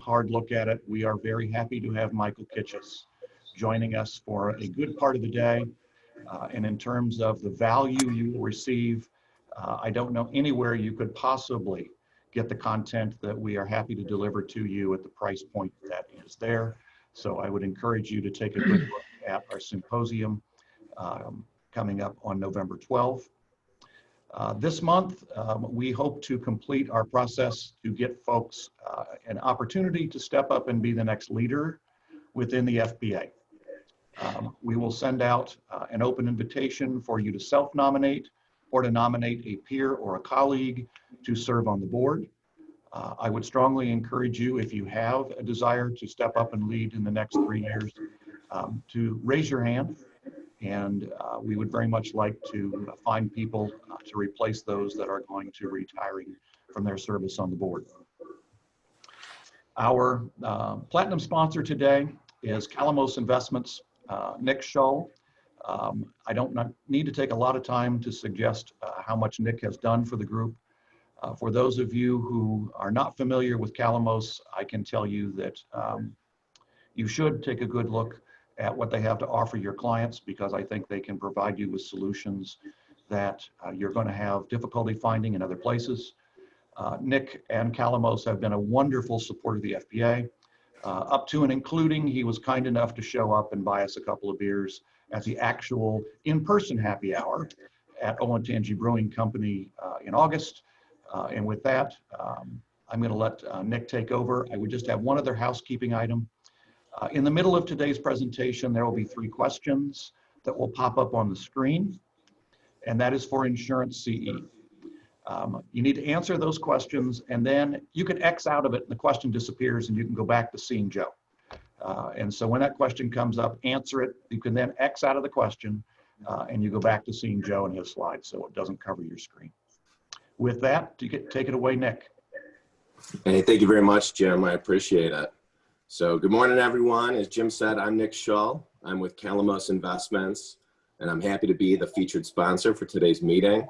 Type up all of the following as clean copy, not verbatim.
hard look at it, we are very happy to have Michael Kitchus joining us for a good part of the day. And in terms of the value you will receive, I don't know anywhere you could possibly get the content that we are happy to deliver to you at the price point that is there. So I would encourage you to take a good look at our symposium coming up on November 12th. This month, we hope to complete our process to get folks an opportunity to step up and be the next leader within the FBA. We will send out an open invitation for you to self-nominate or to nominate a peer or a colleague to serve on the board. I would strongly encourage you, if you have a desire to step up and lead in the next 3 years, to raise your hand. And we would very much like to find people to replace those that are going to retiring from their service on the board. Our platinum sponsor today is Calamos Investments, Nick Shull. I don't need to take a lot of time to suggest how much Nick has done for the group. For those of you who are not familiar with Calamos, I can tell you that you should take a good look at what they have to offer your clients, because I think they can provide you with solutions that you're going to have difficulty finding in other places. Nick and Calamos have been a wonderful support of the FBA, up to and including he was kind enough to show up and buy us a couple of beers at the actual in-person happy hour at Olentangy Brewing Company in August. And with that, I'm going to let Nick take over. I would just have one other housekeeping item. In the middle of today's presentation, there will be 3 questions that will pop up on the screen, and that is for Insurance CE. You need to answer those questions, and then you can X out of it and the question disappears and you can go back to seeing Joe. And so when that question comes up, answer it. You can then X out of the question and you go back to seeing Joe and his slides so it doesn't cover your screen. With that, take it away, Nick. Hey, thank you very much, Jim. I appreciate it. So good morning, everyone. As Jim said, I'm Nick Shull. I'm with Calamos Investments, and I'm happy to be the featured sponsor for today's meeting.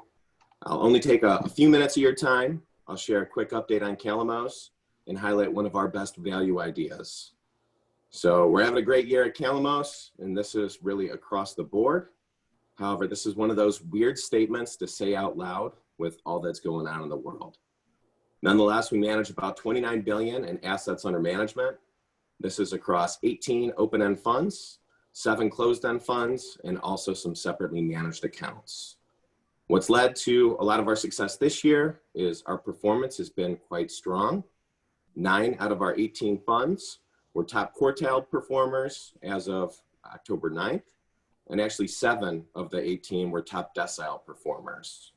I'll only take a few minutes of your time. I'll share a quick update on Calamos and highlight one of our best value ideas. So we're having a great year at Calamos, and this is really across the board. However, this is one of those weird statements to say out loud with all that's going on in the world. Nonetheless, we manage about $29 billion in assets under management. This is across 18 open-end funds, 7 closed-end funds, and also some separately managed accounts. What's led to a lot of our success this year is our performance has been quite strong. 9 out of our 18 funds were top quartile performers as of October 9th, and actually 7 of the 18 were top decile performers.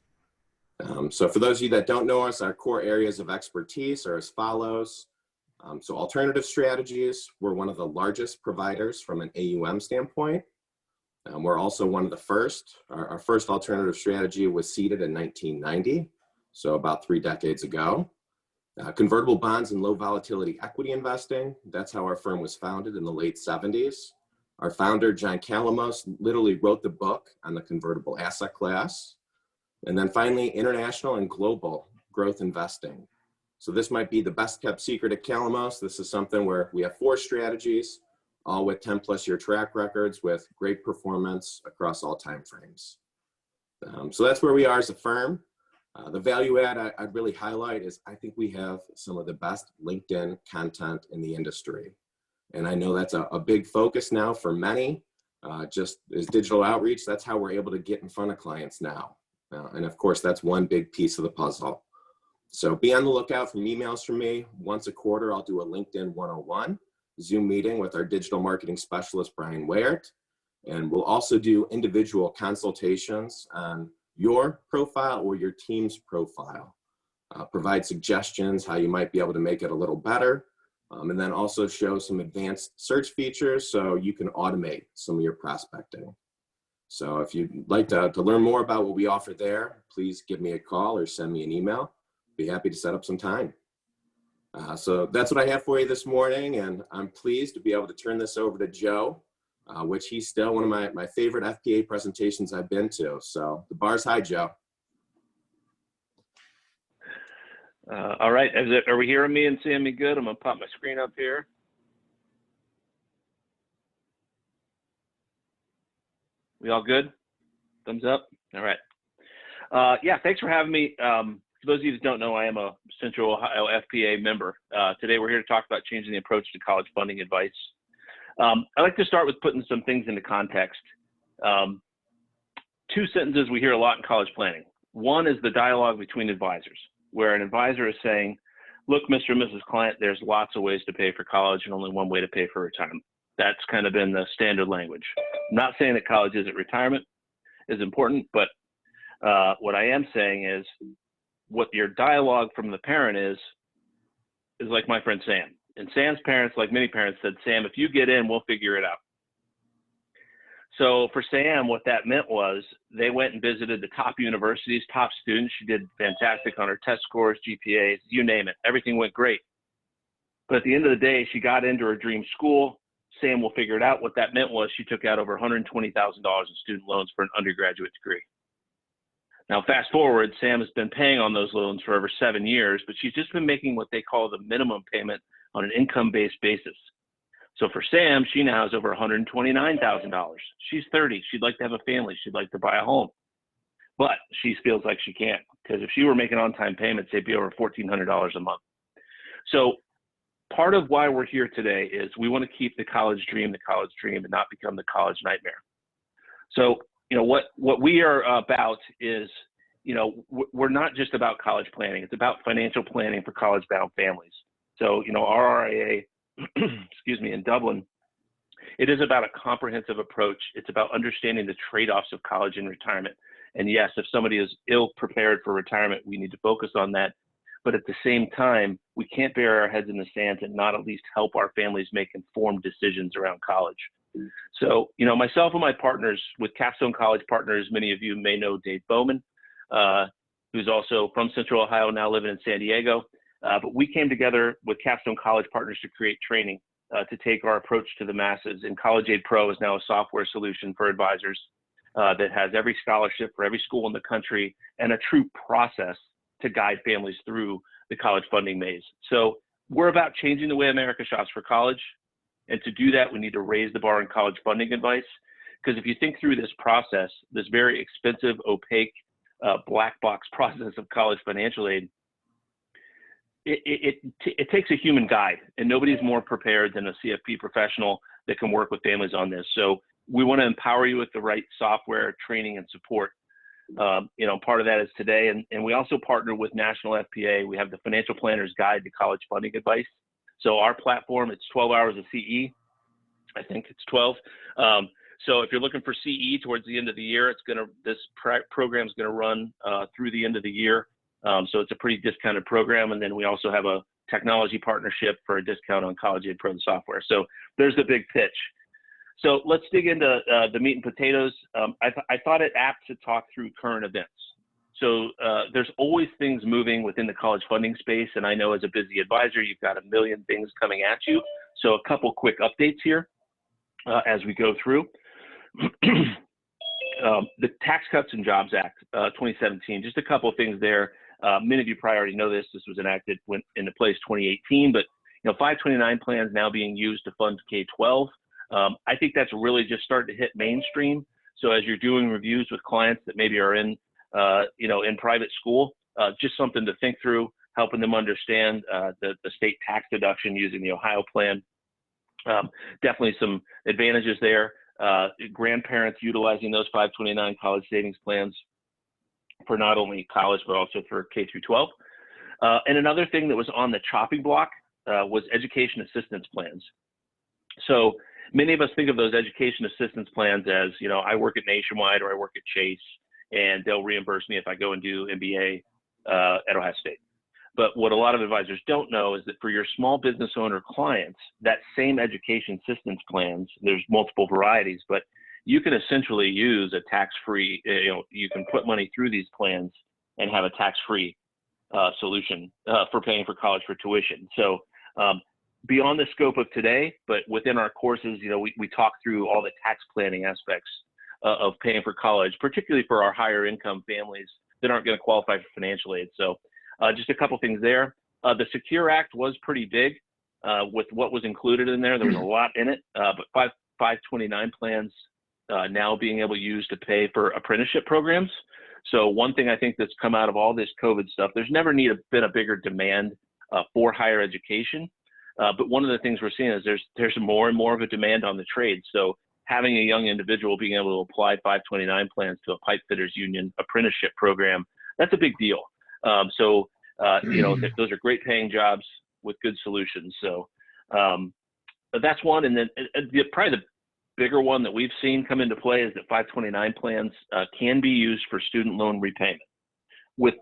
So for those of you that don't know us, our core areas of expertise are as follows. So alternative strategies, we're one of the largest providers from an AUM standpoint. We're also one of the first. Our first alternative strategy was seeded in 1990, so about 3 decades ago. Convertible bonds and low volatility equity investing, that's how our firm was founded in the late 70s. Our founder, John Calamos, literally wrote the book on the convertible asset class. And then finally, international and global growth investing. So this might be the best kept secret at Calamos. This is something where we have 4 strategies, all with 10+ year track records with great performance across all time frames. So that's where we are as a firm. The value add I'd really highlight is I think we have some of the best LinkedIn content in the industry. And I know that's a big focus now for many, just as digital outreach, that's how we're able to get in front of clients now. And of course, that's one big piece of the puzzle. So be on the lookout for emails from me. Once a quarter, I'll do a LinkedIn 101 Zoom meeting with our digital marketing specialist, Brian Weyert. And we'll also do individual consultations on your profile or your team's profile. Provide suggestions how you might be able to make it a little better. And then also show some advanced search features so you can automate some of your prospecting. So if you'd like to learn more about what we offer there, please give me a call or send me an email. Be happy to set up some time. So that's what I have for you this morning, and I'm pleased to be able to turn this over to Joe, which he's still one of my favorite FPA presentations I've been to. So the bar's high, Joe. All right, are we hearing me and seeing me good? I'm gonna pop my screen up here. We all good? Thumbs up? All right. Yeah, thanks for having me. For those of you that don't know, I am a Central Ohio FPA member. Today we're here to talk about changing the approach to college funding advice. I'd like to start with putting some things into context. Two sentences we hear a lot in college planning. One is the dialogue between advisors, where an advisor is saying, look, Mr. and Mrs. Client, there's lots of ways to pay for college and only one way to pay for retirement. That's kind of been the standard language. I'm not saying that college isn't retirement is important, but what I am saying is what your dialogue from the parent is like my friend Sam. And Sam's parents, like many parents, said, Sam, if you get in, we'll figure it out. So for Sam, what that meant was they went and visited the top universities, top students. She did fantastic on her test scores, GPAs, you name it. Everything went great. But at the end of the day, she got into her dream school. Sam will figure it out. What that meant was she took out over $120,000 in student loans for an undergraduate degree. Now, fast forward, Sam has been paying on those loans for over 7 years, but she's just been making what they call the minimum payment on an income-based basis. So for Sam, she now has over $129,000. She's 30. She'd like to have a family. She'd like to buy a home. But she feels like she can't, because if she were making on-time payments, they'd be over $1,400 a month. So part of why we're here today is we want to keep the college dream and not become the college nightmare. So, you know, what we are about is, you know, we're not just about college planning. It's about financial planning for college-bound families. So, you know, our RIA, excuse me, in Dublin, it is about a comprehensive approach. It's about understanding the trade-offs of college and retirement. And yes, if somebody is ill prepared for retirement, we need to focus on that. But at the same time, we can't bury our heads in the sand and not at least help our families make informed decisions around college. So, you know, myself and my partners with Capstone College Partners, many of you may know Dave Bowman, who's also from Central Ohio, now living in San Diego. But we came together with Capstone College Partners to create training to take our approach to the masses. And College Aid Pro is now a software solution for advisors that has every scholarship for every school in the country and a true process to guide families through the college funding maze. So we're about changing the way America shops for college. And to do that, we need to raise the bar in college funding advice. Because if you think through this process, this very expensive, opaque, black box process of college financial aid, it takes a human guide, and nobody's more prepared than a CFP professional that can work with families on this. So we want to empower you with the right software, training, and support. You know, part of that is today, and we also partner with National FPA. We have the Financial Planner's Guide to College Funding Advice. So our platform, it's 12 hours of CE. I think it's 12. So if you're looking for CE towards the end of the year, this program is going to run through the end of the year. So it's a pretty discounted program. And then we also have a technology partnership for a discount on College Aid Pro software. So there's the big pitch. So let's dig into the meat and potatoes. I thought it apt to talk through current events. So there's always things moving within the college funding space. And I know as a busy advisor, you've got a million things coming at you. So a couple quick updates here as we go through. The Tax Cuts and Jobs Act 2017, just a couple of things there. Many of you probably already know this. This was enacted, went into place 2018, but you know, 529 plans now being used to fund K-12. I think that's really just starting to hit mainstream. So as you're doing reviews with clients that maybe are in, you know, in private school, just something to think through, helping them understand the state tax deduction using the Ohio plan. Definitely some advantages there. Grandparents utilizing those 529 college savings plans for not only college, but also for K through 12. And another thing that was on the chopping block was education assistance plans. So many of us think of those education assistance plans as, you know, I work at Nationwide or I work at Chase, and they'll reimburse me if I go and do MBA at Ohio State. But what a lot of advisors don't know is that for your small business owner clients, that same education assistance plans, there's multiple varieties, but you can essentially use a tax-free, you know, you can put money through these plans and have a tax-free solution for paying for college for tuition. So beyond the scope of today, but within our courses, you know, we talk through all the tax planning aspects of paying for college, particularly for our higher income families that aren't going to qualify for financial aid. So Just a couple things there. The Secure Act was pretty big with what was included in there. There was a lot in it, but 529 plans now being able to use to pay for apprenticeship programs. So one thing I think that's come out of all this COVID stuff, there's never been a bigger demand for higher education. But one of the things we're seeing is there's more and more of a demand on the trade. So having a young individual being able to apply 529 plans to a pipe fitters union apprenticeship program, that's a big deal. You know, those are great paying jobs with good solutions. So that's one. And then probably the bigger one that we've seen come into play is that 529 plans can be used for student loan repayment with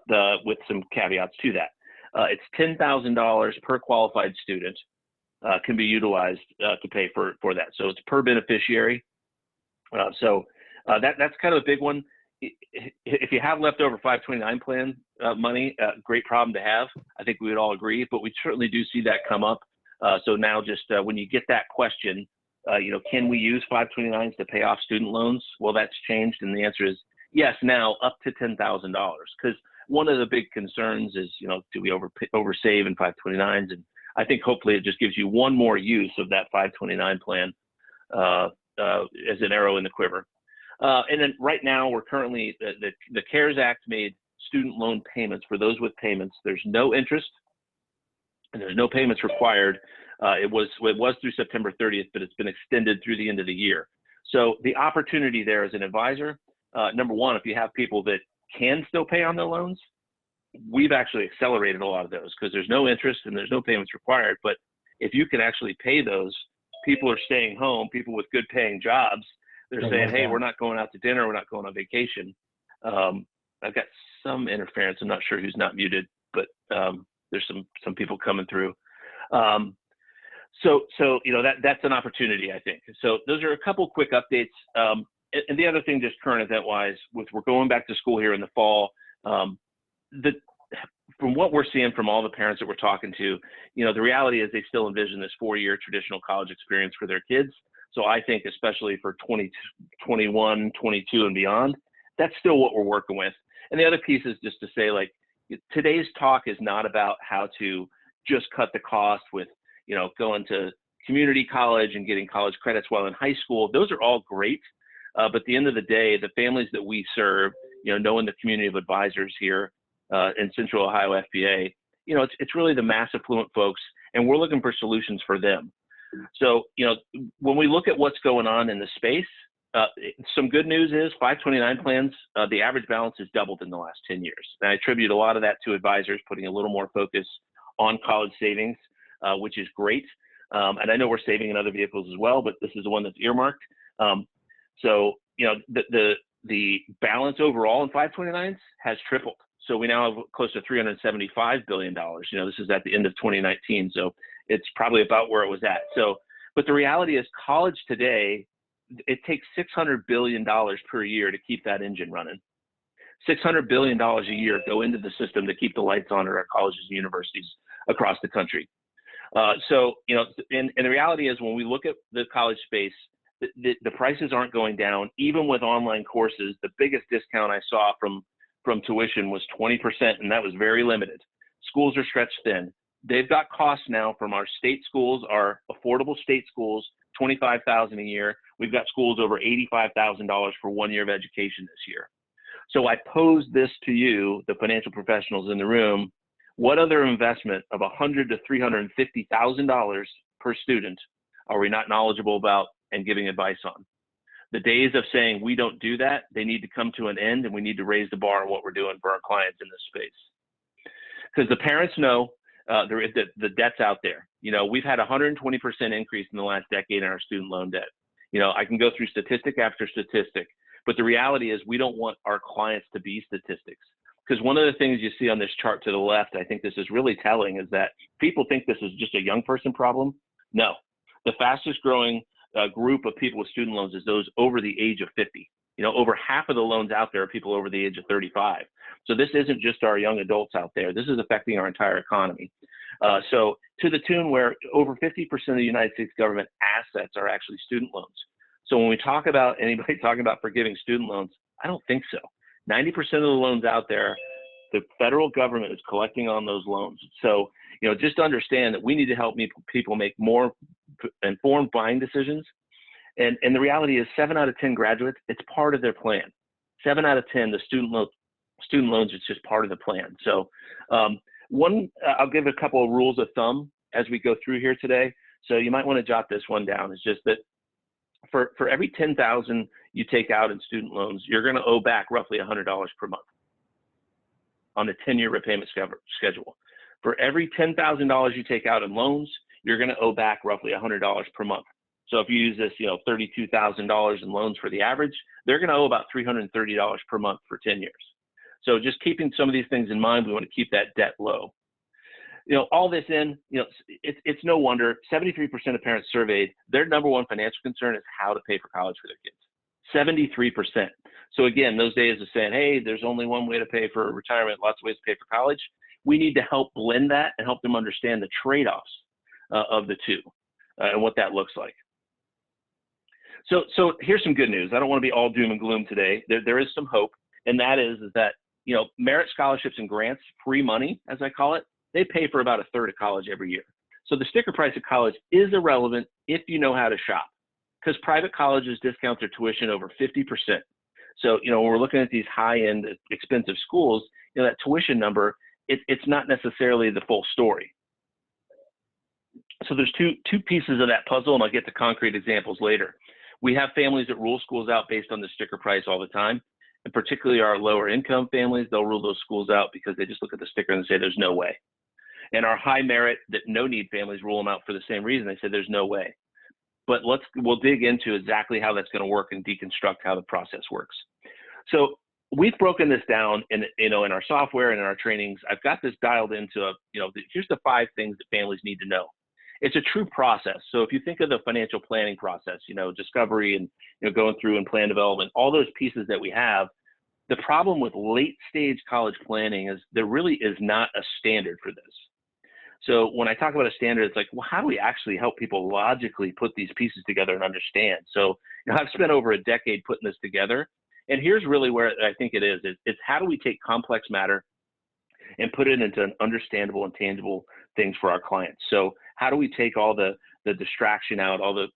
some caveats to that. It's $10,000 per qualified student can be utilized to pay for that. So it's per beneficiary. That's kind of a big one. If you have leftover 529 plan money, great problem to have. I think we would all agree, but we certainly do see that come up. So now just when you get that question, you know, can we use 529s to pay off student loans? Well, that's changed. And the answer is yes, now up to $10,000. Because one of the big concerns is, you know, do we oversave in 529s? And I think hopefully it just gives you one more use of that 529 plan as an arrow in the quiver. And then right now we're currently, the CARES Act made student loan payments for those with payments. There's no interest and there's no payments required. It was through September 30th, but it's been extended through the end of the year. So the opportunity there as an advisor, number one, if you have people that can still pay on their loans, we've actually accelerated a lot of those because there's no interest and there's no payments required. But if you can actually pay those, people are staying home, people with good paying jobs, they're saying, hey, we're not going out to dinner, we're not going on vacation. I've got some interference. I'm not sure who's not muted, but there's some people coming through. So you know, that's an opportunity, I think. So those are a couple quick updates. And the other thing, just current event wise, we're going back to school here in the fall. From what we're seeing from all the parents that we're talking to, you know, the reality is they still envision this 4-year traditional college experience for their kids. So I think especially for 2021, 22 and beyond, that's still what we're working with. And the other piece is just to say, like, today's talk is not about how to just cut the cost with, you know, going to community college and getting college credits while in high school. Those are all great. But at the end of the day, the families that we serve, you know, knowing the community of advisors here in Central Ohio FBA, you know, it's really the mass affluent folks, and we're looking for solutions for them. So, you know, when we look at what's going on in the space, some good news is 529 plans, the average balance has doubled in the last 10 years. And I attribute a lot of that to advisors putting a little more focus on college savings, which is great. And I know we're saving in other vehicles as well, but this is the one that's earmarked. So, you know, the balance overall in 529s has tripled. So we now have close to $375 billion. You know, this is at the end of 2019. So it's probably about where it was at. So, but the reality is college today, it takes $600 billion per year to keep that engine running. $600 billion a year go into the system to keep the lights on at our colleges and universities across the country. So, you know, and the reality is when we look at the college space, the prices aren't going down. Even with online courses, the biggest discount I saw from tuition was 20%, and that was very limited. Schools are stretched thin. They've got costs now from our state schools, our affordable state schools, $25,000 a year. We've got schools over $85,000 for 1 year of education this year. So I pose this to you, the financial professionals in the room. What other investment of $100,000 to $350,000 per student are we not knowledgeable about and giving advice on? The days of saying we don't do that, they need to come to an end, and we need to raise the bar on what we're doing for our clients in this space. Because the parents know the debt's out there. You know, we've had a 120% increase in the last decade in our student loan debt. You know, I can go through statistic after statistic, but the reality is we don't want our clients to be statistics. Because one of the things you see on this chart to the left, I think this is really telling, is that people think this is just a young person problem. No, the fastest growing group of people with student loans is those over the age of 50. You know, over half of the loans out there are people over the age of 35. So this isn't just our young adults out there. This is affecting our entire economy. So to the tune where over 50% of the United States government assets are actually student loans. So when we talk about anybody talking about forgiving student loans, I don't think so. 90% of the loans out there, the federal government is collecting on those loans. So, just understand that we need to help people make more informed buying decisions. And the reality is 7 out of 10 graduates, it's part of their plan. 7 out of 10, the student loans, it's just part of the plan. So I'll give a couple of rules of thumb as we go through here today. So you might want to jot this one down. It's just that for every $10,000 you take out in student loans, you're going to owe back roughly $100 per month on a 10-year repayment schedule. For every $10,000 you take out in loans, you're going to owe back roughly $100 per month. So if you use this, $32,000 in loans for the average, they're going to owe about $330 per month for 10 years. So just keeping some of these things in mind, we want to keep that debt low. All this in, it's no wonder 73% of parents surveyed, their number one financial concern is how to pay for college for their kids. 73%. So again, those days of saying, hey, there's only one way to pay for retirement, lots of ways to pay for college. We need to help blend that and help them understand the trade-offs of the two and what that looks like. So here's some good news. I don't want to be all doom and gloom today. There is some hope, and that is that merit scholarships and grants, free money, as I call it, they pay for about a third of college every year. So the sticker price of college is irrelevant if you know how to shop, because private colleges discount their tuition over 50%. So when we're looking at these high-end, expensive schools, that tuition number, it's not necessarily the full story. So there's two pieces of that puzzle, and I'll get to concrete examples later. We have families that rule schools out based on the sticker price all the time, and particularly our lower income families, they'll rule those schools out because they just look at the sticker and say there's no way. And our high merit that no need families rule them out for the same reason. They say there's no way. But we'll dig into exactly how that's going to work and deconstruct how the process works. So we've broken this down in our software and in our trainings. I've got this dialed into here's the 5 things that families need to know. It's a true process. So if you think of the financial planning process, discovery and going through and plan development, all those pieces that we have, the problem with late stage college planning is there really is not a standard for this. So when I talk about a standard, it's like, well, how do we actually help people logically put these pieces together and understand? So I've spent over a decade putting this together. And here's really where I think it is. It's how do we take complex matter and put it into an understandable and tangible things for our clients? So how do we take all the distraction out, all the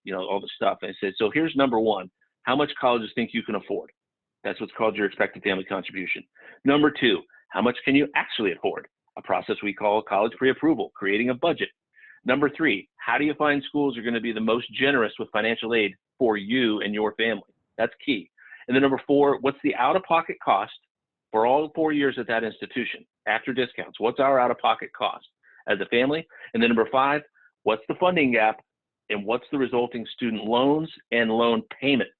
stuff? And I said, so here's number 1, how much colleges think you can afford? That's what's called your expected family contribution. Number 2, how much can you actually afford? A process we call college pre-approval, creating a budget. Number 3, how do you find schools are going to be the most generous with financial aid for you and your family? That's key. And then number 4, what's the out-of-pocket cost for all 4 years at that institution after discounts? What's our out-of-pocket cost as a family? And then number 5, what's the funding gap and what's the resulting student loans and loan payment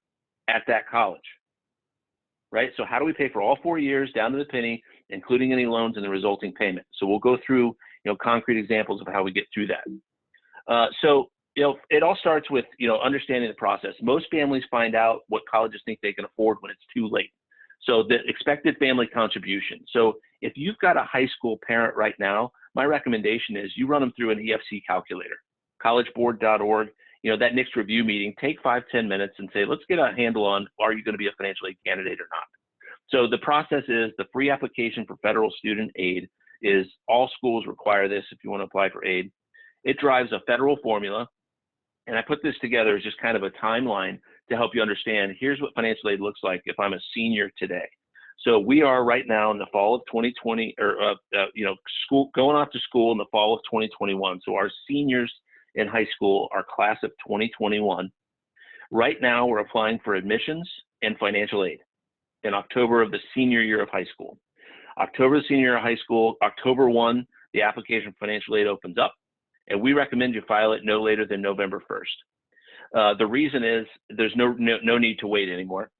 at that college? Right? So how do we pay for all 4 years down to the penny, including any loans and the resulting payment? So we'll go through, concrete examples of how we get through that. It all starts with, understanding the process. Most families find out what colleges think they can afford when it's too late. So the expected family contribution. So if you've got a high school parent right now, my recommendation is you run them through an EFC calculator, collegeboard.org. That next review meeting, take 5-10 minutes and say, let's get a handle on, are you going to be a financial aid candidate or not? So the process is the free application for federal student aid is all schools require this if you want to apply for aid. It drives a federal formula. And I put this together as just kind of a timeline to help you understand, here's what financial aid looks like if I'm a senior today. So we are right now in the fall of 2020, school, going off to school in the fall of 2021. So our seniors in high school are class of 2021. Right now, we're applying for admissions and financial aid in October of the senior year of high school. October, the senior year of high school, October 1, the application for financial aid opens up, and we recommend you file it no later than November 1st. The reason is there's no need to wait anymore.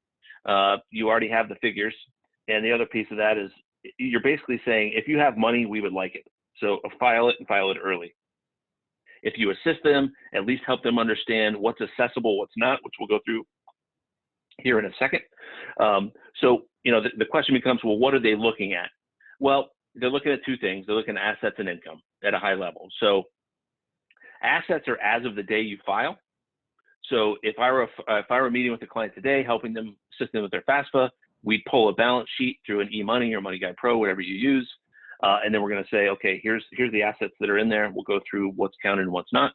You already have the figures, and the other piece of that is you're basically saying, if you have money, we would like it. So file it and file it early. If you assist them, at least help them understand what's accessible, what's not, which we'll go through here in a second. The question becomes, well, what are they looking at? Well, they're looking at 2 things. They're looking at assets and income at a high level. So assets are as of the day you file. So if I were meeting with a client today, helping them, assisting them with their FAFSA, we'd pull a balance sheet through an eMoney or MoneyGuide Pro, whatever you use. And then we're going to say, okay, here's the assets that are in there. We'll go through what's counted and what's not.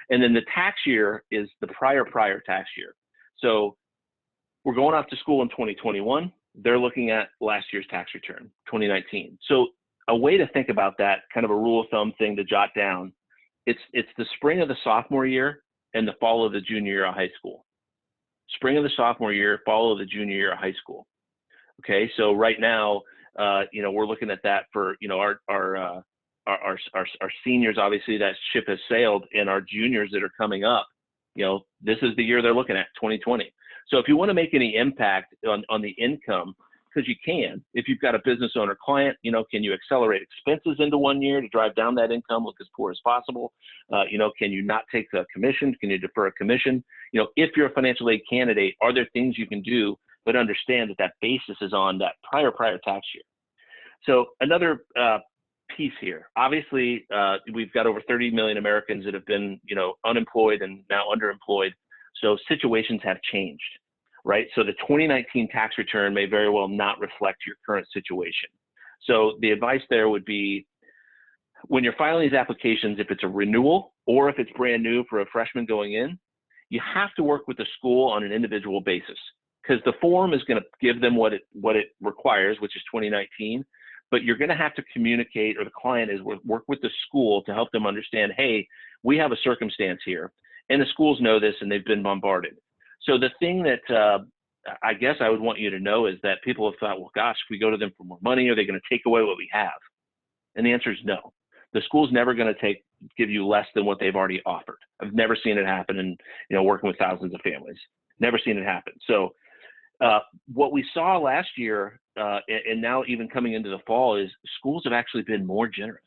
And then the tax year is the prior tax year. So we're going off to school in 2021. They're looking at last year's tax return, 2019. So a way to think about that, kind of a rule of thumb thing to jot down, it's the spring of the sophomore year and the fall of the junior year of high school. Spring of the sophomore year, fall of the junior year of high school. Okay, so right now, we're looking at that for, our seniors. Obviously, that ship has sailed, and our juniors that are coming up, this is the year they're looking at, 2020. So if you want to make any impact on the income, because you can, if you've got a business owner client, can you accelerate expenses into 1 year to drive down that income, look as poor as possible? Can you not take the commission? Can you defer a commission? If you're a financial aid candidate, are there things you can do, but understand that basis is on that prior tax year. So another piece here, obviously, we've got over 30 million Americans that have been, unemployed and now underemployed. So situations have changed, right? So the 2019 tax return may very well not reflect your current situation. So the advice there would be, when you're filing these applications, if it's a renewal or if it's brand new for a freshman going in, you have to work with the school on an individual basis, because the form is going to give them what it requires, which is 2019. But you're going to have to communicate, or the client is work with the school to help them understand, hey, we have a circumstance here, and the schools know this and they've been bombarded. So the thing that I guess I would want you to know is that people have thought, well, gosh, if we go to them for more money, are they going to take away what we have? And the answer is no. The school's never going to give you less than what they've already offered. I've never seen it happen in working with thousands of families. Never seen it happen. So what we saw last year, and now even coming into the fall, is schools have actually been more generous,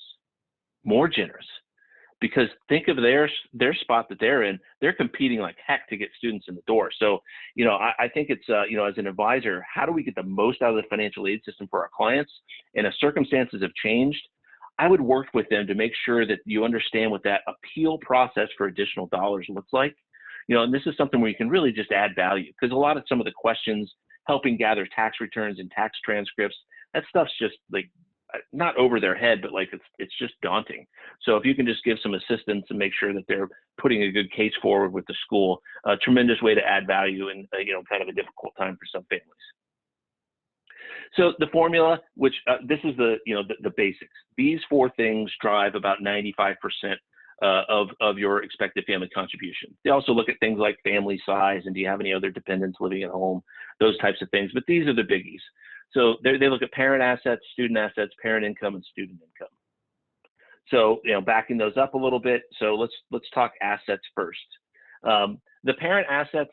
because think of their spot that they're in. They're competing like heck to get students in the door. So, I think it's, as an advisor, how do we get the most out of the financial aid system for our clients? And if circumstances have changed, I would work with them to make sure that you understand what that appeal process for additional dollars looks like. And this is something where you can really just add value, because some of the questions, helping gather tax returns and tax transcripts, that stuff's just like not over their head, but like it's just daunting. So if you can just give some assistance and make sure that they're putting a good case forward with the school, a tremendous way to add value in kind of a difficult time for some families. So the formula, which this is the basics. These four things drive about 95% of your expected family contribution. They also look at things like family size and do you have any other dependents living at home, those types of things. But these are the biggies. So they look at parent assets, student assets, parent income, and student income. So backing those up a little bit. So let's talk assets first. The parent assets,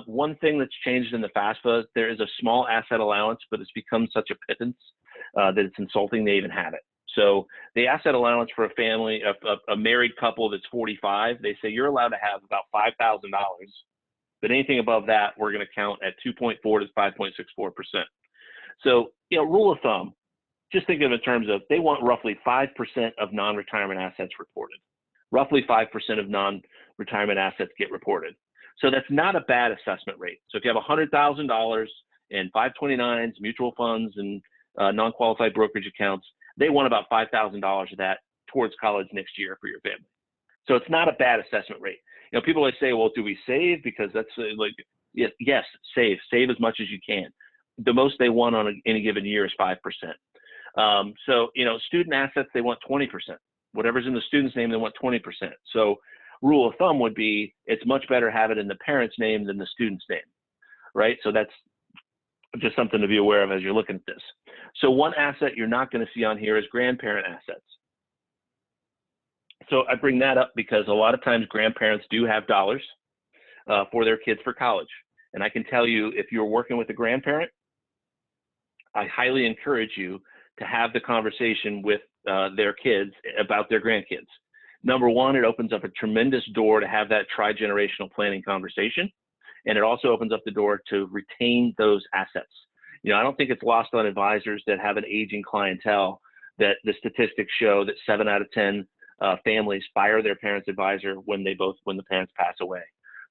one thing that's changed in the FAFSA, there is a small asset allowance, but it's become such a pittance that it's insulting they even have it. So the asset allowance for a family, a married couple that's 45, they say you're allowed to have about $5,000, but anything above that, we're going to count at 2.4 to 5.64%. So, rule of thumb, just think of it in terms of they want roughly 5% of non-retirement assets reported. Roughly 5% of non-retirement assets get reported. So that's not a bad assessment rate. So if you have $100,000 in 529s, mutual funds, and non-qualified brokerage accounts, they want about $5,000 of that towards college next year for your family. So it's not a bad assessment rate. People always say, well, do we save? Because that's yes, save as much as you can. The most they want on any given year is 5%. So, student assets, they want 20%. Whatever's in the student's name, they want 20%. So rule of thumb would be it's much better have it in the parent's name than the student's name, right? So that's just something to be aware of as you're looking at this. So one asset you're not going to see on here is grandparent assets. So I bring that up because a lot of times grandparents do have dollars for their kids for college. And I can tell you, if you're working with a grandparent, I highly encourage you to have the conversation with their kids about their grandkids. Number one, it opens up a tremendous door to have that tri-generational planning conversation. And it also opens up the door to retain those assets. I don't think it's lost on advisors that have an aging clientele that the statistics show that 7 out of 10 families fire their parents' advisor when the parents pass away.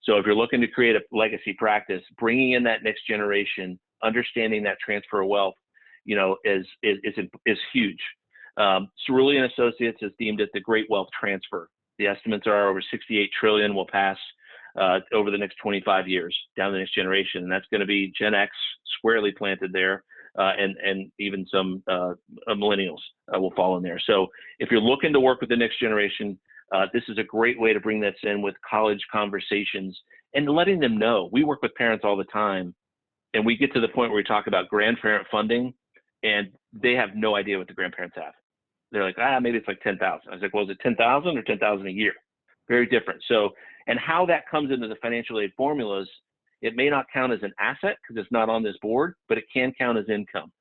So if you're looking to create a legacy practice, bringing in that next generation, understanding that transfer of wealth, is huge. Cerulean Associates has deemed it the great wealth transfer. The estimates are over 68 trillion will pass over the next 25 years down the next generation. And that's going to be Gen X squarely planted there, and even some millennials will fall in there. So if you're looking to work with the next generation, this is a great way to bring this in with college conversations and letting them know. We work with parents all the time, and we get to the point where we talk about grandparent funding, and they have no idea what the grandparents have. They're like, maybe it's like 10,000. I was like, well, is it 10,000 or 10,000 a year? Very different. So, and how that comes into the financial aid formulas, it may not count as an asset because it's not on this board, but it can count as income.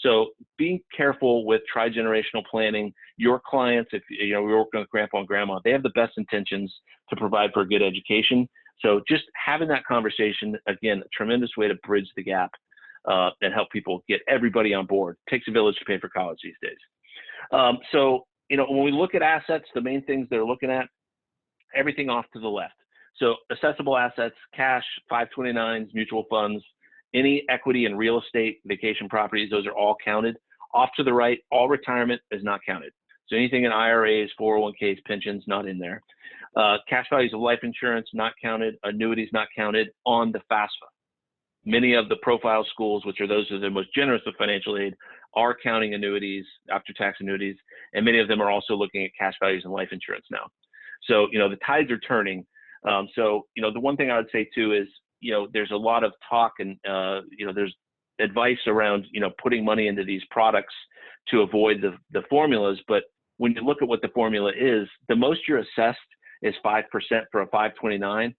So being careful with tri-generational planning. Your clients, if we're working with grandpa and grandma, they have the best intentions to provide for a good education. So just having that conversation, again, a tremendous way to bridge the gap and help people get everybody on board. It takes a village to pay for college these days. So, when we look at assets, the main things they're looking at, everything off to the left. So assessable assets, cash, 529s, mutual funds, any equity in real estate, vacation properties, those are all counted. Off to the right, all retirement is not counted. So anything in IRAs, 401ks, pensions, not in there. Cash values of life insurance, not counted. Annuities, not counted on the FAFSA. Many of the profile schools, which are those who are the most generous with financial aid, are counting annuities, after-tax annuities, and many of them are also looking at cash values and life insurance now. So, the tides are turning. So, the one thing I would say too is, there's a lot of talk and, there's advice around, putting money into these products to avoid the formulas. But when you look at what the formula is, the most you're assessed is 5% for a 529.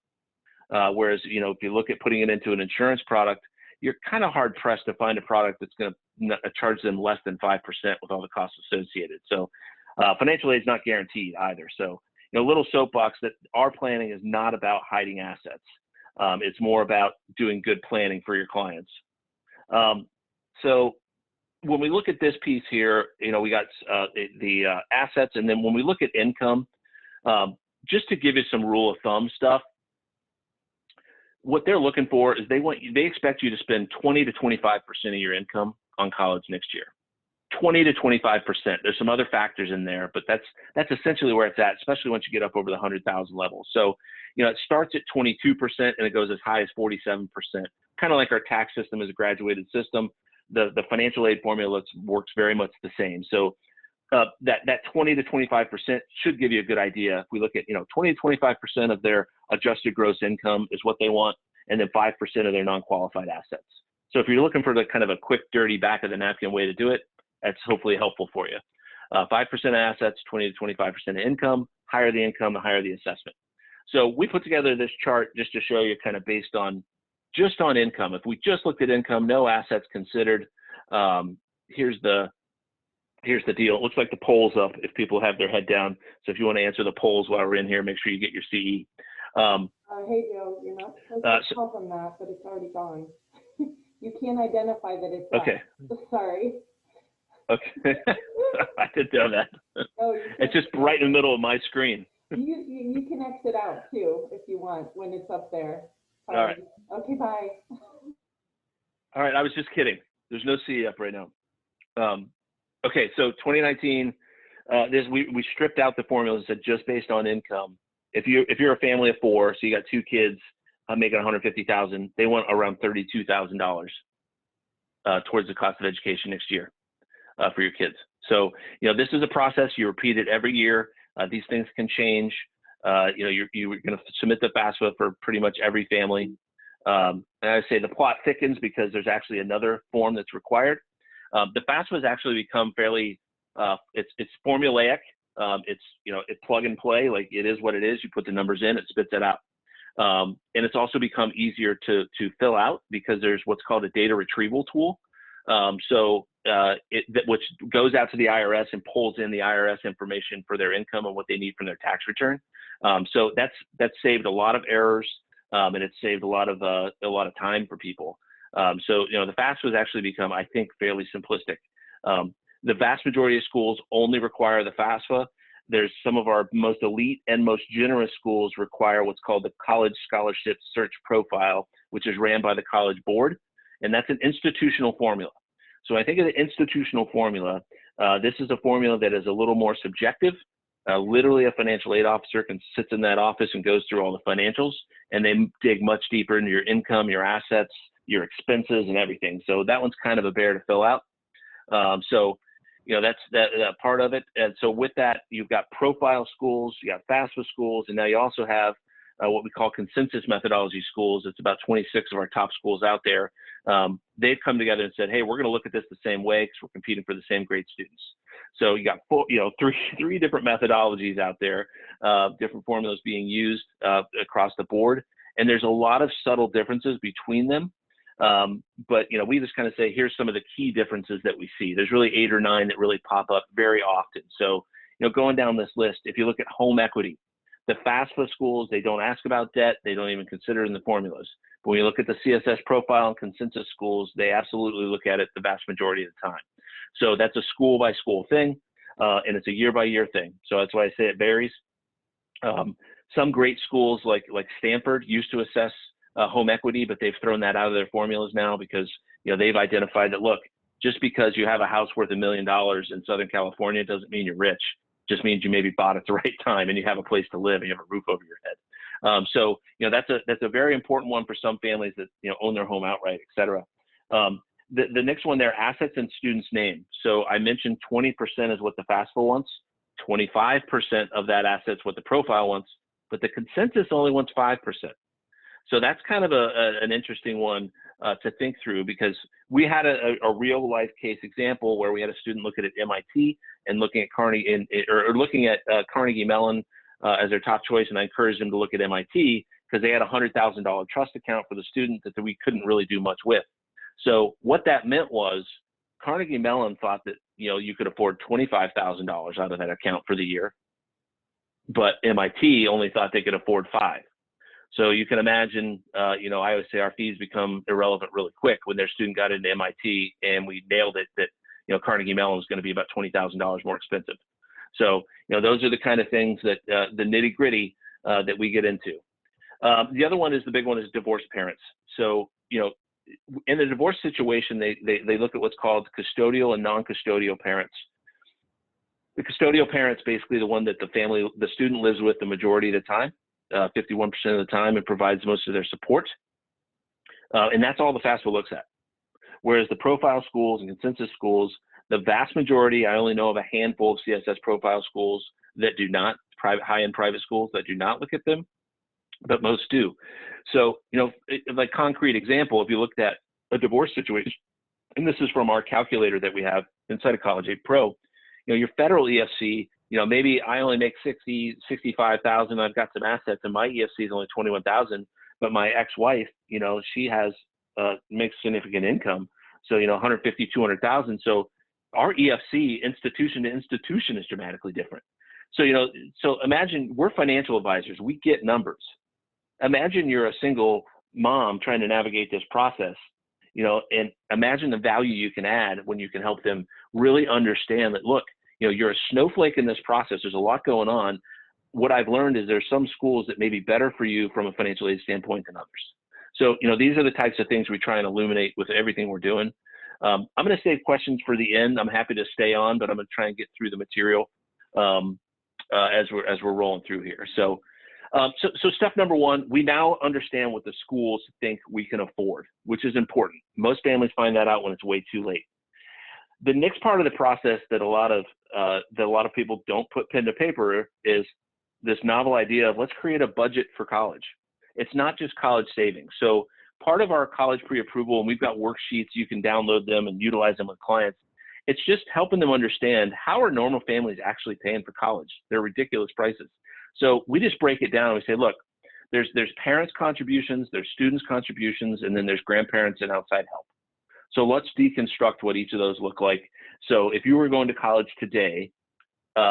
Whereas, if you look at putting it into an insurance product, you're kind of hard pressed to find a product that's going to charge them less than 5% with all the costs associated. So financial aid is not guaranteed either. So, little soapbox that our planning is not about hiding assets. It's more about doing good planning for your clients. So when we look at this piece here, we got the assets. And then when we look at income, just to give you some rule of thumb stuff, what they're looking for is they expect you to spend 20 to 25% of your income on college next year. 20 to 25%. There's some other factors in there, but that's essentially where it's at, especially once you get up over the 100,000 level. So, it starts at 22% and it goes as high as 47%. Kind of like our tax system is a graduated system. The financial aid formula works very much the same. So that 20 to 25% should give you a good idea. If we look at, 20 to 25% of their adjusted gross income is what they want, and then 5% of their non-qualified assets. So if you're looking for the kind of a quick, dirty back of the napkin way to do it, that's hopefully helpful for you. 5% of assets, 20 to 25% of income. Higher the income, the higher the assessment. So we put together this chart just to show you kind of based on just on income. If we just looked at income, no assets considered, here's the deal. It looks like the poll's up if people have their head down. So if you want to answer the polls while we're in here, make sure you get your CE. Hey, Joe, you're not supposed to call from that, but it's already gone. You can't identify that it's okay. Sorry. Okay. I didn't know that. No, it's just right in the middle of my screen. You can exit out too if you want when it's up there. Sorry. All right. Okay, bye. All right. I was just kidding. There's no CE up right now. Okay. So 2019, we stripped out the formulas that just based on income. If you're a family of four, so you got two kids making $150,000, they want around $32,000 towards the cost of education next year for your kids. So, this is a process. You repeat it every year. These things can change. You're going to submit the FAFSA for pretty much every family. And I say the plot thickens because there's actually another form that's required. The FAFSA has actually become fairly, it's formulaic. It's plug and play, like it is what it is. You put the numbers in, it spits it out. And it's also become easier to fill out because there's what's called a data retrieval tool. Which goes out to the IRS and pulls in the IRS information for their income and what they need from their tax return. So that's saved a lot of errors, and it's saved a lot of time for people. So the FAFSA has actually become, I think, fairly simplistic. The vast majority of schools only require the FAFSA. There's some of our most elite and most generous schools require what's called the College Scholarship Search Profile, which is ran by the College Board, and that's an institutional formula. So I think of the institutional formula, This is a formula that is a little more subjective. Literally, a financial aid officer sits in that office and goes through all the financials, and they dig much deeper into your income, your assets, your expenses, and everything. So that one's kind of a bear to fill out. So, that's that part of it. And so with that, you've got profile schools, you got FAFSA schools, and now you also have what we call consensus methodology schools. It's about 26 of our top schools out there. They've come together and said, hey, we're going to look at this the same way because we're competing for the same grade students. So you got three different methodologies out there, different formulas being used across the board. And there's a lot of subtle differences between them. But we just kind of say, here's some of the key differences that we see. There's really 8 or 9 that really pop up very often. So, going down this list, if you look at home equity, the FAFSA schools, they don't ask about debt. They don't even consider it in the formulas. But when you look at the CSS profile and consensus schools, they absolutely look at it the vast majority of the time. So that's a school by school thing, and it's a year by year thing. So that's why I say it varies. Some great schools like Stanford used to assess home equity, but they've thrown that out of their formulas now because they've identified that, look, just because you have a house worth $1 million in Southern California doesn't mean you're rich. Just means you maybe bought at the right time and you have a place to live and you have a roof over your head. So that's a very important one for some families that own their home outright, et cetera. The next one there, assets and students' name. So I mentioned 20% is what the FAFSA wants, 25% of that asset's what the profile wants, but the consensus only wants 5%. So that's kind of an interesting one to think through, because we had a real life case example where we had a student looking at MIT and looking at Carnegie Carnegie Mellon as their top choice, and I encouraged them to look at MIT because they had a $100,000 trust account for the student that we couldn't really do much with. So what that meant was Carnegie Mellon thought that you could afford $25,000 out of that account for the year, but MIT only thought they could afford $5,000. So you can imagine, I always say our fees become irrelevant really quick when their student got into MIT and we nailed it that, Carnegie Mellon was going to be about $20,000 more expensive. So, those are the kind of things that the nitty gritty that we get into. The other one is the big one is divorced parents. So, in the divorce situation, they look at what's called custodial and non-custodial parents. The custodial parent's basically the one that the student lives with the majority of the time. 51% of the time, it provides most of their support. And that's all the FAFSA looks at. Whereas the profile schools and consensus schools, the vast majority, I only know of a handful of CSS profile schools that do not, high-end private schools that do not look at them, but most do. So, like concrete example, if you looked at a divorce situation, and this is from our calculator that we have inside of College Aid Pro, your federal EFC, maybe I only make 65,000. I've got some assets, and my EFC is only 21,000. But my ex-wife, she has makes significant income, so 150, 200,000. So our EFC institution to institution is dramatically different. So so imagine we're financial advisors. We get numbers. Imagine you're a single mom trying to navigate this process, and imagine the value you can add when you can help them really understand that, look, you're a snowflake in this process. There's a lot going on. What I've learned is there's some schools that may be better for you from a financial aid standpoint than others. So, these are the types of things we try and illuminate with everything we're doing. I'm going to save questions for the end. I'm happy to stay on, but I'm going to try and get through the material as we're rolling through here. So step number one, we now understand what the schools think we can afford, which is important. Most families find that out when it's way too late. The next part of the process that a lot of people don't put pen to paper is this novel idea of let's create a budget for college. It's not just college savings. So part of our college pre-approval, and we've got worksheets, you can download them and utilize them with clients. It's just helping them understand how are normal families actually paying for college. They're ridiculous prices. So we just break it down and we say, look, there's parents' contributions, there's students' contributions, and then there's grandparents and outside help. So let's deconstruct what each of those look like. So if you were going to college today,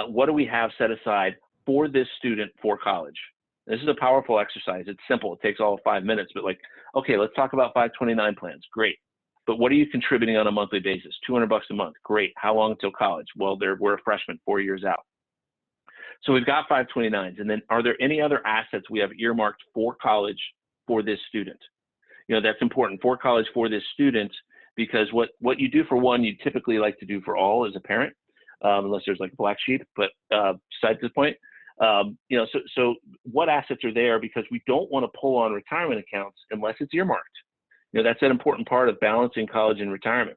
what do we have set aside for this student for college? This is a powerful exercise. It's simple. It takes all of 5 minutes, but okay, let's talk about 529 plans. Great. But what are you contributing on a monthly basis? $200 a month. Great. How long until college? Well, we're a freshman, 4 years out. So we've got 529s. And then are there any other assets we have earmarked for college for this student? That's important for college for this student, because what you do for one, you typically like to do for all as a parent. unless there's like a black sheep, but besides the point, so what assets are there? Because we don't want to pull on retirement accounts unless it's earmarked. That's an important part of balancing college and retirement.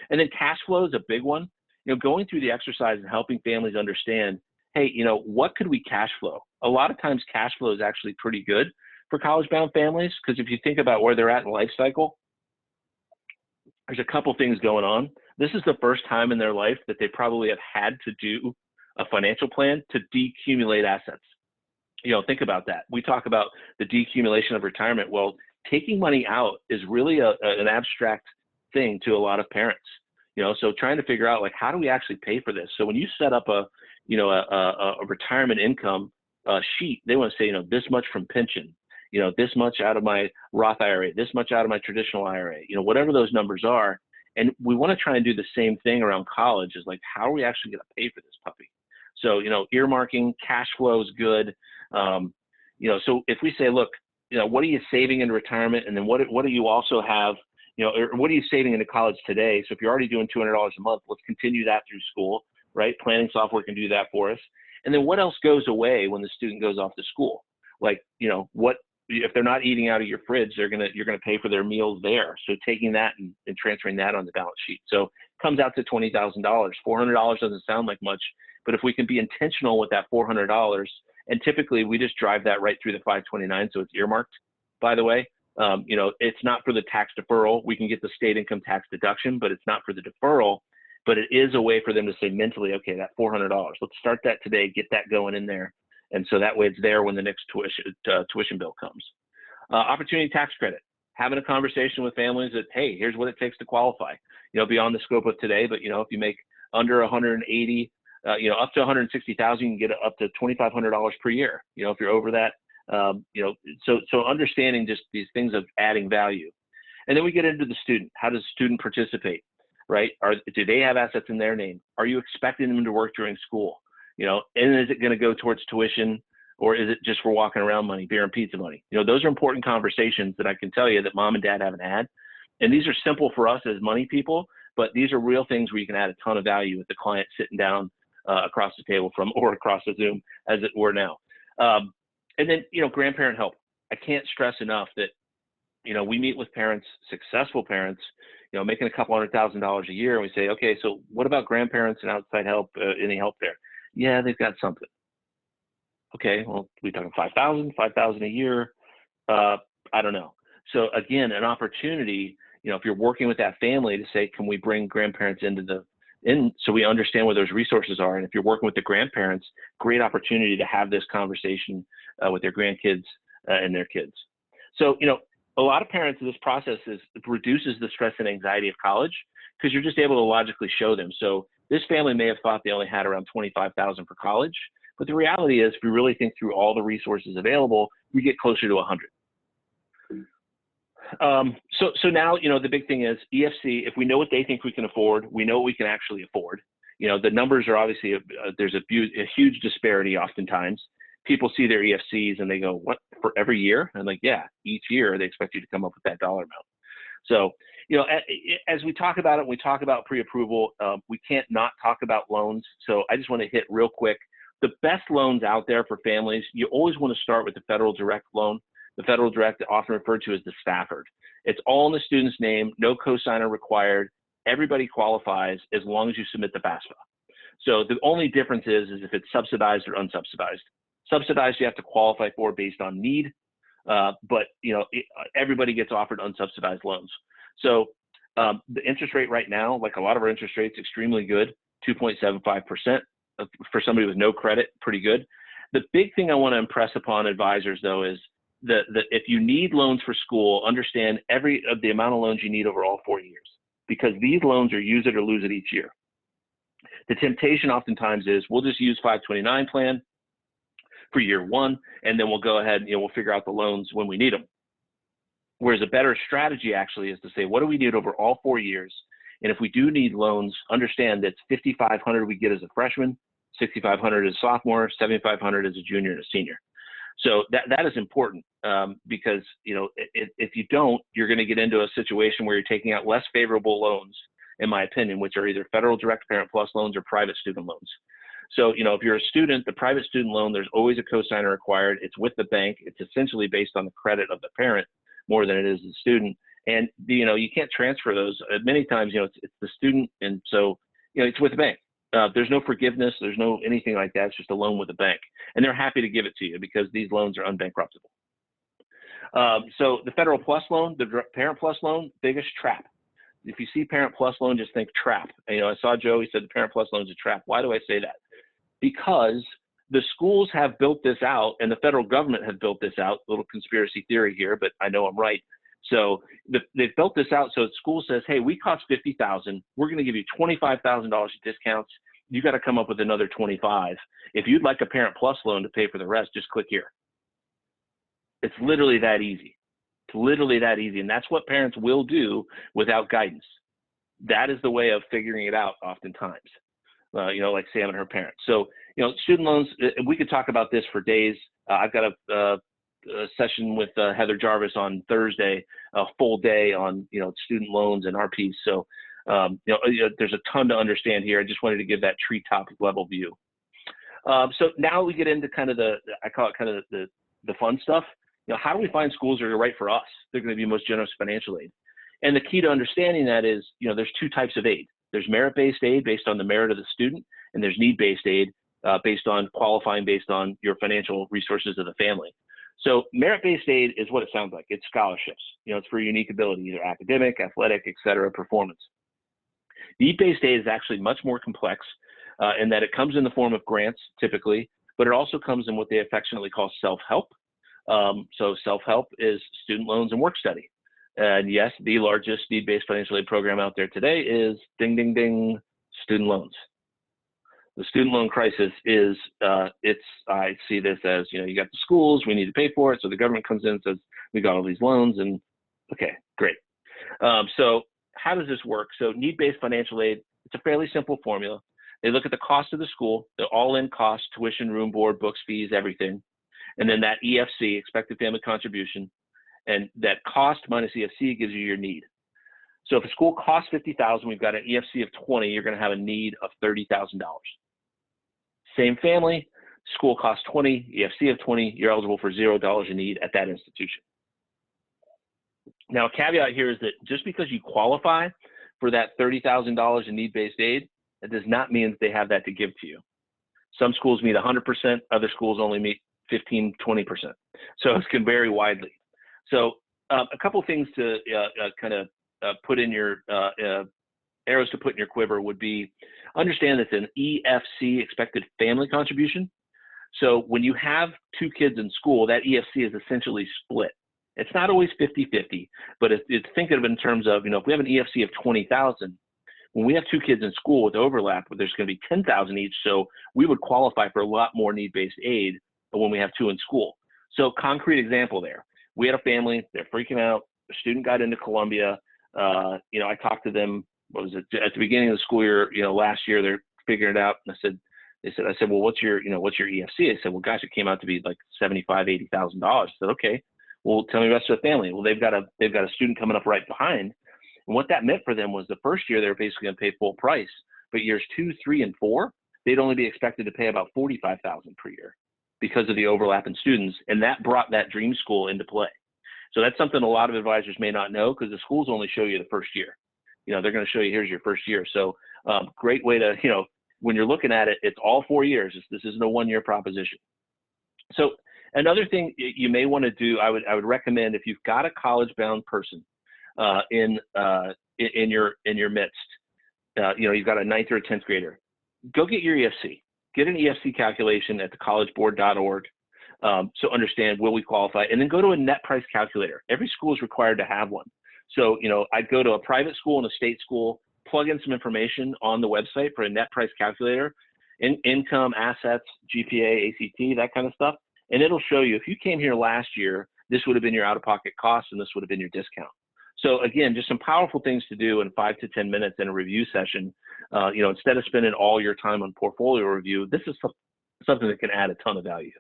And then cash flow is a big one. Going through the exercise and helping families understand, hey, what could we cash flow? A lot of times cash flow is actually pretty good for college-bound families, because if you think about where they're at in life cycle, there's a couple things going on. This is the first time in their life that they probably have had to do a financial plan to decumulate assets. Think about that. We talk about the decumulation of retirement. Well, taking money out is really an abstract thing to a lot of parents. So trying to figure out, like, how do we actually pay for this? So when you set up a retirement income sheet, they want to say, this much from pension, this much out of my Roth IRA, this much out of my traditional IRA, whatever those numbers are. And we want to try and do the same thing around college, is like, how are we actually going to pay for this puppy? So, earmarking, cash flow is good. So if we say, look, what are you saving in retirement? And then what do you also have, or what are you saving into college today? So if you're already doing $200 a month, let's continue that through school, right? Planning software can do that for us. And then what else goes away when the student goes off to school? Like, what, if they're not eating out of your fridge, you're gonna pay for their meals there. So taking that and transferring that on the balance sheet. So it comes out to $20,000. $400 doesn't sound like much, but if we can be intentional with that $400, and typically we just drive that right through the 529, so it's earmarked, by the way. It's not for the tax deferral. We can get the state income tax deduction, but it's not for the deferral. But it is a way for them to say mentally, okay, that $400, let's start that today, get that going in there. And so that way it's there when the next tuition bill comes. Opportunity tax credit, having a conversation with families that, hey, here's what it takes to qualify, beyond the scope of today. But, if you make under 180, up to 160,000, you can get up to $2,500 per year. If you're over that, so understanding just these things of adding value. And then we get into the student. How does the student participate, right? Do they have assets in their name? Are you expecting them to work during school? And is it going to go towards tuition, or is it just for walking around money, beer and pizza money? Those are important conversations that I can tell you that mom and dad haven't had. And these are simple for us as money people, but these are real things where you can add a ton of value with the client sitting down across the table or across the Zoom, as it were now. And then, grandparent help. I can't stress enough that, we meet with parents, successful parents, making a couple $100,000 a year. And we say, okay, so what about grandparents and outside help? Any help there? Yeah, they've got something. Okay, well, we talking 5,000 a year? I don't know. So again, an opportunity, if you're working with that family to say, can we bring grandparents in so we understand where those resources are? And if you're working with the grandparents, great opportunity to have this conversation with their grandkids and their kids. So, a lot of parents in this process reduces the stress and anxiety of college, because you're just able to logically show them. So this family may have thought they only had around $25,000 for college, but the reality is, if we really think through all the resources available, we get closer to 100. So now, the big thing is EFC. If we know what they think we can afford, we know what we can actually afford. The numbers are obviously, there's a huge disparity oftentimes. People see their EFCs and they go, what, for every year? And I'm like, yeah, each year they expect you to come up with that dollar amount. So, as we talk about it, we talk about pre-approval, we can't not talk about loans. So I just want to hit real quick. The best loans out there for families, you always want to start with the Federal Direct loan. The Federal Direct, often referred to as the Stafford. It's all in the student's name, no cosigner required. Everybody qualifies as long as you submit the FAFSA. So the only difference is if it's subsidized or unsubsidized. Subsidized, you have to qualify for based on need, but everybody gets offered unsubsidized loans. So the interest rate right now, like a lot of our interest rates, extremely good, 2.75%. For somebody with no credit, pretty good. The big thing I want to impress upon advisors, though, is that if you need loans for school, understand the amount of loans you need over all 4 years, because these loans are use it or lose it each year. The temptation oftentimes is we'll just use 529 plan for year one, and then we'll go ahead and we'll figure out the loans when we need them. Whereas a better strategy actually is to say, what do we need over all 4 years? And if we do need loans, understand that $5,500 we get as a freshman, $6,500 as a sophomore, $7,500 as a junior and a senior. So that is important because if you don't, you're going to get into a situation where you're taking out less favorable loans in my opinion, which are either federal direct parent plus loans or private student loans. So, you know, if you're a student, the private student loan, there's always a cosigner required. It's with the bank. It's essentially based on the credit of the parent more than it is the student. And, you know, you can't transfer those. Many times, you know, it's the student. And so, you know, it's with the bank. There's no forgiveness. There's no anything like that. It's just a loan with the bank. And they're happy to give it to you because these loans are unbankruptable. So the federal plus loan, the parent plus loan, biggest trap. If you see parent plus loan, just think trap. And, you know, I saw Joe, he said the parent plus loan is a trap. Why do I say that? Because the schools have built this out and the federal government has built this out. Little conspiracy theory here, but I know I'm right. So they've built this out. So the school says, hey, we cost $50,000. We're going to give you $25,000 in discounts. You got to come up with another 25. If you'd like a parent plus loan to pay for the rest, just click here. It's literally that easy. It's literally that easy. And that's what parents will do without guidance. That is the way of figuring it out oftentimes, you know, like Sam and her parents. So, you know, student loans, we could talk about this for days. I've got a session with Heather Jarvis on Thursday, a full day on, you know, student loans and our piece. So, you know, there's a ton to understand here. I just wanted to give that treetop level view. So now we get into kind of I call it kind of the fun stuff. You know, how do we find schools that are right for us? They're going to be most generous financial aid. And the key to understanding that is, you know, there's two types of aid. There's merit-based aid based on the merit of the student, and there's need-based aid based on qualifying based on your financial resources of the family. So merit-based aid is what it sounds like. It's scholarships. You know, it's for unique ability, either academic, athletic, et cetera, performance. Need-based aid is actually much more complex in that it comes in the form of grants typically, but it also comes in what they affectionately call self-help. So self-help is student loans and work study. And yes, the largest need-based financial aid program out there today is ding, ding, ding, student loans. The student loan crisis is, I see this as, you know, you got the schools, we need to pay for it. So the government comes in and says, we got all these loans and okay, great. So how does this work? So need-based financial aid, it's a fairly simple formula. They look at the cost of the school, the all-in cost, tuition, room, board, books, fees, everything. And then that EFC, expected family contribution, and that cost minus EFC gives you your need. So if a school costs $50,000, we've got an EFC of 20, you're going to have a need of $30,000. Same family, school costs 20, EFC of 20, you're eligible for $0 in need at that institution. Now, a caveat here is that just because you qualify for that $30,000 in need-based aid, that does not mean that they have that to give to you. Some schools meet 100%, other schools only meet 15, 20%. So it can vary widely. So a couple things to kind of put in your arrows to put in your quiver would be, understand that it's an EFC, expected family contribution. So when you have two kids in school, that EFC is essentially split. It's not always 50-50, but it's think of it in terms of, you know, if we have an EFC of 20,000, when we have two kids in school with overlap, there's going to be 10,000 each. So we would qualify for a lot more need-based aid when we have two in school. So concrete example there. We had a family, they're freaking out. A student got into Columbia. You know, I talked to them, what was it, at the beginning of the school year, you know, last year, they're figuring it out. And I said, well, what's your EFC? I said, well, gosh, it came out to be like $75,000, $80,000. I said, okay, well, tell me the rest of the family. Well, they've got a student coming up right behind. And what that meant for them was the first year, they were basically going to pay full price, but years 2, 3, and 4, they'd only be expected to pay about $45,000 per year because of the overlap in students. And that brought that dream school into play. So that's something a lot of advisors may not know, because the schools only show you the first year. You know, they're going to show you, here's your first year. So great way to, you know, when you're looking at it, it's all 4 years. This isn't a one-year proposition. So another thing you may want to do, I would recommend, if you've got a college-bound person in your midst, you know, you've got a 9th or a 10th grader, go get your EFC. Get an EFC calculation at thecollegeboard.org. So understand, will we qualify? And then go to a net price calculator. Every school is required to have one. So, you know, I'd go to a private school and a state school, plug in some information on the website for a net price calculator, income, assets, GPA, ACT, that kind of stuff. And it'll show you, if you came here last year, this would have been your out-of-pocket costs and this would have been your discount. So again, just some powerful things to do in 5 to 10 minutes in a review session. You know, instead of spending all your time on portfolio review, this is something that can add a ton of value.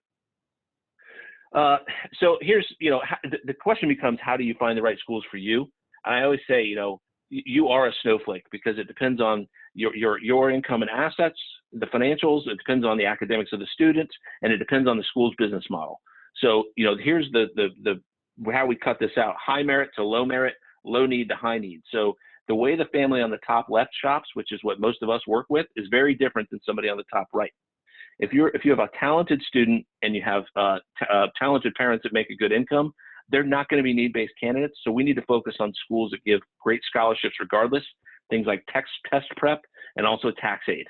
So here's, you know, the question becomes, how do you find the right schools for you? And I always say, you know, you are a snowflake because it depends on your income and assets, the financials. It depends on the academics of the students, and it depends on the school's business model. So, you know, here's how we cut this out: high merit to low merit, low need to high need. So the way the family on the top left shops, which is what most of us work with, is very different than somebody on the top right. If you have a talented student and you have talented parents that make a good income, they're not going to be need-based candidates. So we need to focus on schools that give great scholarships regardless, things like test prep and also tax aid.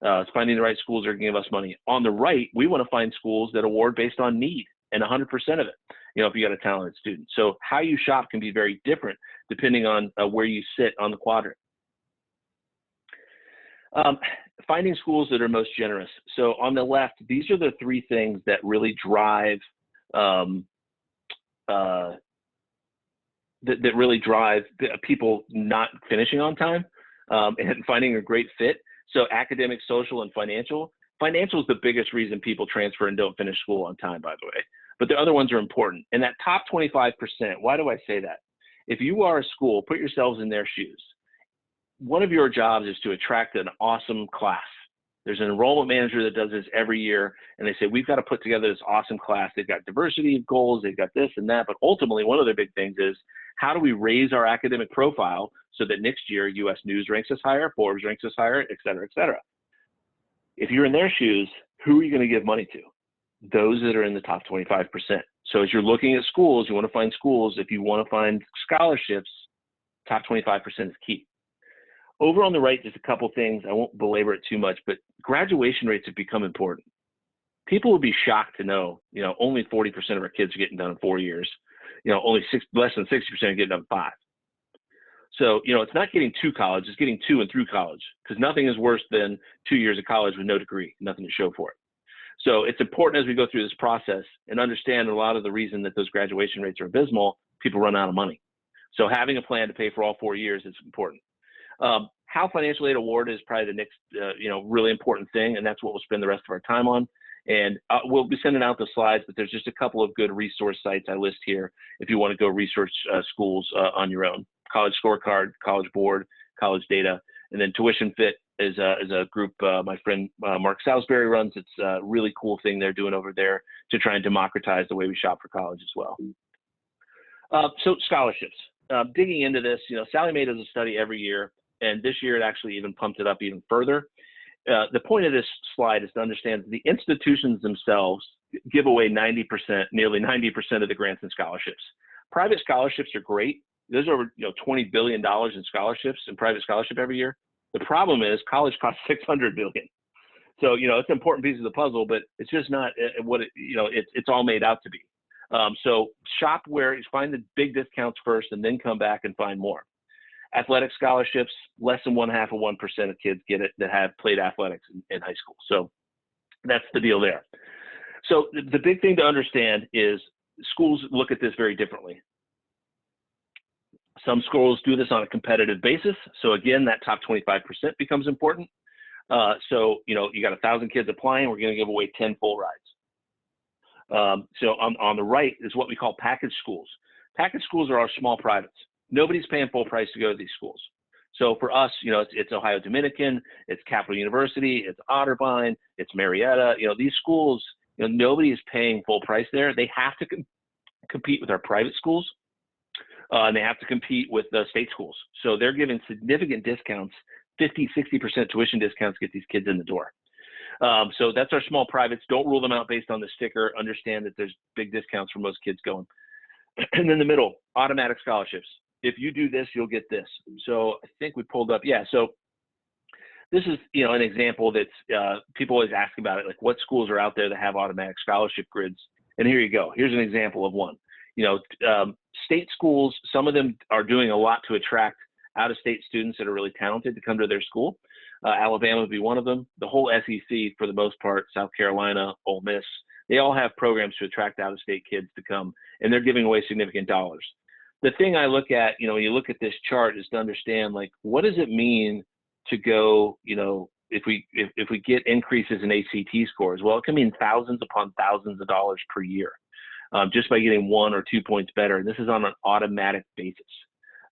It's finding the right schools that are going to give us money. On the right, we want to find schools that award based on need, and 100% of it, you know, if you got a talented student. So how you shop can be very different depending on where you sit on the quadrant. Finding schools that are most generous. So on the left, these are the three things that really drive that really drive people not finishing on time and finding a great fit. So academic, social, and financial. Financial is the biggest reason people transfer and don't finish school on time, by the way. But the other ones are important. And that top 25%, why do I say that? If you are a school, put yourselves in their shoes. One of your jobs is to attract an awesome class. There's an enrollment manager that does this every year, and they say, we've got to put together this awesome class. They've got diversity of goals, they've got this and that, but ultimately one of their big things is, how do we raise our academic profile so that next year US News ranks us higher, Forbes ranks us higher, et cetera, et cetera. If you're in their shoes, who are you going to give money to? Those that are in the top 25%. So as you're looking at schools, you want to find schools. If you want to find scholarships, top 25% is key. Over on the right, just a couple things. I won't belabor it too much, but graduation rates have become important. People will be shocked to know, you know, only 40% of our kids are getting done in 4 years. You know, less than 60% are getting done in 5. So, you know, it's not getting to college, it's getting to and through college, because nothing is worse than 2 years of college with no degree, nothing to show for it. So it's important as we go through this process and understand a lot of the reason that those graduation rates are abysmal, people run out of money. So having a plan to pay for all 4 years is important. How financial aid award is probably the next, you know, really important thing, and that's what we'll spend the rest of our time on. And we'll be sending out the slides, but there's just a couple of good resource sites I list here if you want to go research schools on your own. College Scorecard, College Board, College Data, and then Tuition Fit is a group my friend Mark Salisbury runs. It's a really cool thing they're doing over there to try and democratize the way we shop for college as well. So scholarships. Digging into this, you know, Sallie Mae does a study every year, and this year it actually even pumped it up even further. The point of this slide is to understand the institutions themselves give away 90%, nearly 90% of the grants and scholarships. Private scholarships are great. There's over, you know, $20 billion in scholarships and private scholarship every year. The problem is college costs $600 billion. So, you know, it's an important piece of the puzzle, but it's just not what it, you know, it's all made out to be. So shop where, find the big discounts first and then come back and find more. Athletic scholarships, less than 0.5% of kids get it that have played athletics in high school. So that's the deal there. So the big thing to understand is schools look at this very differently. Some schools do this on a competitive basis. So again, that top 25% becomes important. So, you know, you got 1,000 kids applying, we're going to give away 10 full rides. So on the right is what we call package schools. Package schools are our small privates. Nobody's paying full price to go to these schools. So for us, you know, it's Ohio Dominican, it's Capital University, it's Otterbein, it's Marietta. You know, these schools, you know, nobody is paying full price there. They have to compete with our private schools, and they have to compete with the state schools. So they're giving significant discounts, 50, 60% tuition discounts to get these kids in the door. So that's our small privates. Don't rule them out based on the sticker. Understand that there's big discounts for most kids going. And in the middle, automatic scholarships. If you do this, you'll get this. So I think we pulled up, yeah. So this is, you know, an example that's people always ask about it, like what schools are out there that have automatic scholarship grids. And here you go. Here's an example of one. You know, state schools, some of them are doing a lot to attract out-of-state students that are really talented to come to their school. Alabama would be one of them. The whole SEC, for the most part, South Carolina, Ole Miss, they all have programs to attract out-of-state kids to come, and they're giving away significant dollars. The thing I look at, you know, when you look at this chart is to understand, like, what does it mean to go, you know, if we get increases in ACT scores? Well, it can mean thousands upon thousands of dollars per year, just by getting 1 or 2 points better. And this is on an automatic basis.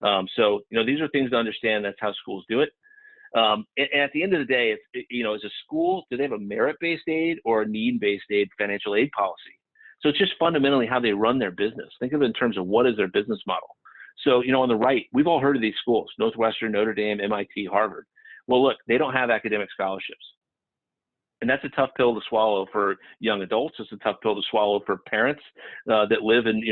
So, these are things to understand. That's how schools do it. And at the end of the day, as a school, do they have a merit-based aid or a need-based aid financial aid policy? So it's just fundamentally how they run their business. Think of it in terms of what is their business model. So, on the right, we've all heard of these schools: Northwestern, Notre Dame, MIT, Harvard. Well, look, they don't have academic scholarships. And that's a tough pill to swallow for young adults. It's a tough pill to swallow for parents that live in,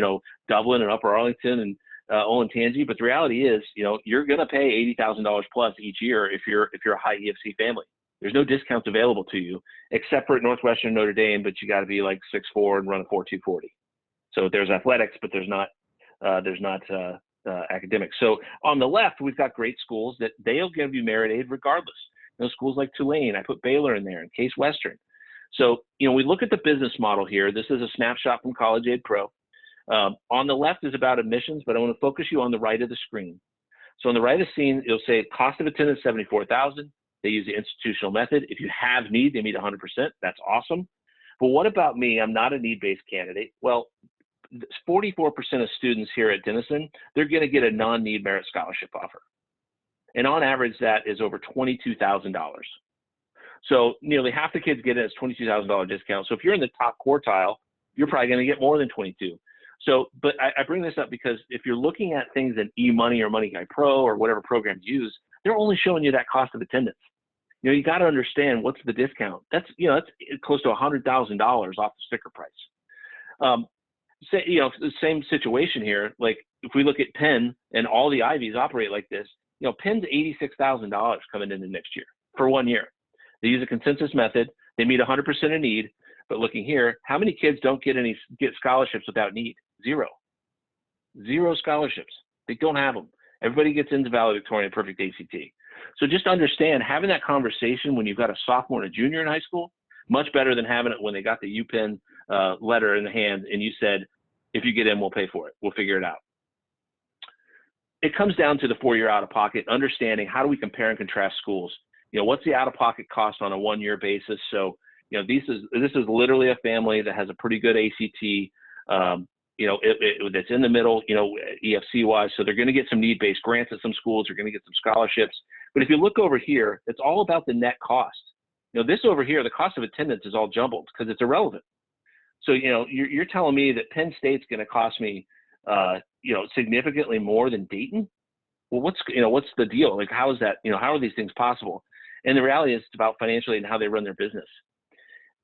Dublin and Upper Arlington and Olentangy. But the reality is, you're going to pay $80,000 plus each year if you're a high EFC family. There's no discounts available to you except for at Northwestern, Notre Dame, but you got to be like 6'4" and run a 4.240. So there's athletics, but there's not academics. So on the left, we've got great schools that they'll give you merit aid regardless. Schools like Tulane, I put Baylor in there, and Case Western. So, we look at the business model here. This is a snapshot from College Aid Pro. On the left is about admissions, but I want to focus you on the right of the screen. So on the right of the scene, it'll say cost of attendance, $74,000. They use the institutional method. If you have need, they meet 100%. That's awesome. But what about me? I'm not a need-based candidate. Well, 44% of students here at Denison, they're going to get a non-need merit scholarship offer. And on average, that is over $22,000. So nearly half the kids get it as $22,000 discount. So if you're in the top quartile, you're probably going to get more than 22. So, but I bring this up because if you're looking at things in eMoney or MoneyGuide Pro or whatever program you use, they're only showing you that cost of attendance. You got to understand what's the discount. That's close to $100,000 off the sticker price. The same situation here. Like if we look at Penn and all the Ivies operate like this, Penn's $86,000 coming into next year for 1 year. They use a consensus method. They meet 100% of need. But looking here, how many kids don't get scholarships without need? Zero scholarships. They don't have them. Everybody gets into valedictorian and perfect ACT. So just understand, having that conversation when you've got a sophomore and a junior in high school, much better than having it when they got the UPenn letter in the hand and you said, if you get in, we'll pay for it. We'll figure it out. It comes down to the 4-year out-of-pocket, understanding how do we compare and contrast schools. What's the out-of-pocket cost on a 1-year basis? So, this is literally a family that has a pretty good ACT, that's in the middle, EFC-wise. So they're going to get some need-based grants at some schools. They're going to get some scholarships. But if you look over here, it's all about the net cost. This over here, the cost of attendance is all jumbled because it's irrelevant. So, you're telling me that Penn State's going to cost me significantly more than Dayton? Well, what's the deal? Like, how is that, how are these things possible? And the reality is it's about financially and how they run their business.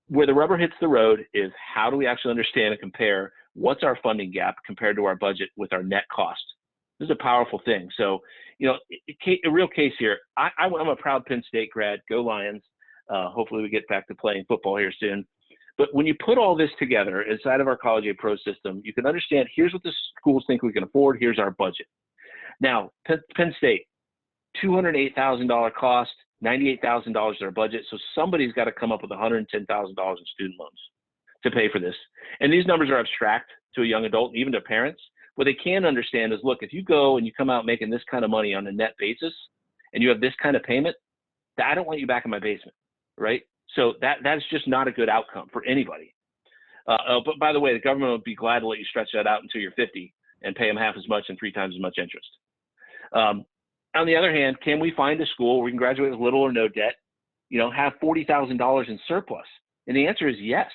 Where the rubber hits the road is how do we actually understand and compare what's our funding gap compared to our budget with our net cost? This is a powerful thing. So, a real case here. I'm a proud Penn State grad. Go Lions. Hopefully we get back to playing football here soon. But when you put all this together inside of our College Aid Pro system, you can understand here's what the schools think we can afford. Here's our budget. Now, Penn State, $208,000 cost, $98,000 their budget. So somebody's got to come up with $110,000 in student loans to pay for this. And these numbers are abstract to a young adult, even to parents. What they can understand is, look, if you go and you come out making this kind of money on a net basis and you have this kind of payment, I don't want you back in my basement, right? So that's just not a good outcome for anybody. But by the way, the government would be glad to let you stretch that out until you're 50 and pay them half as much and 3 times as much interest. On the other hand, can we find a school where we can graduate with little or no debt, have $40,000 in surplus? And the answer is yes.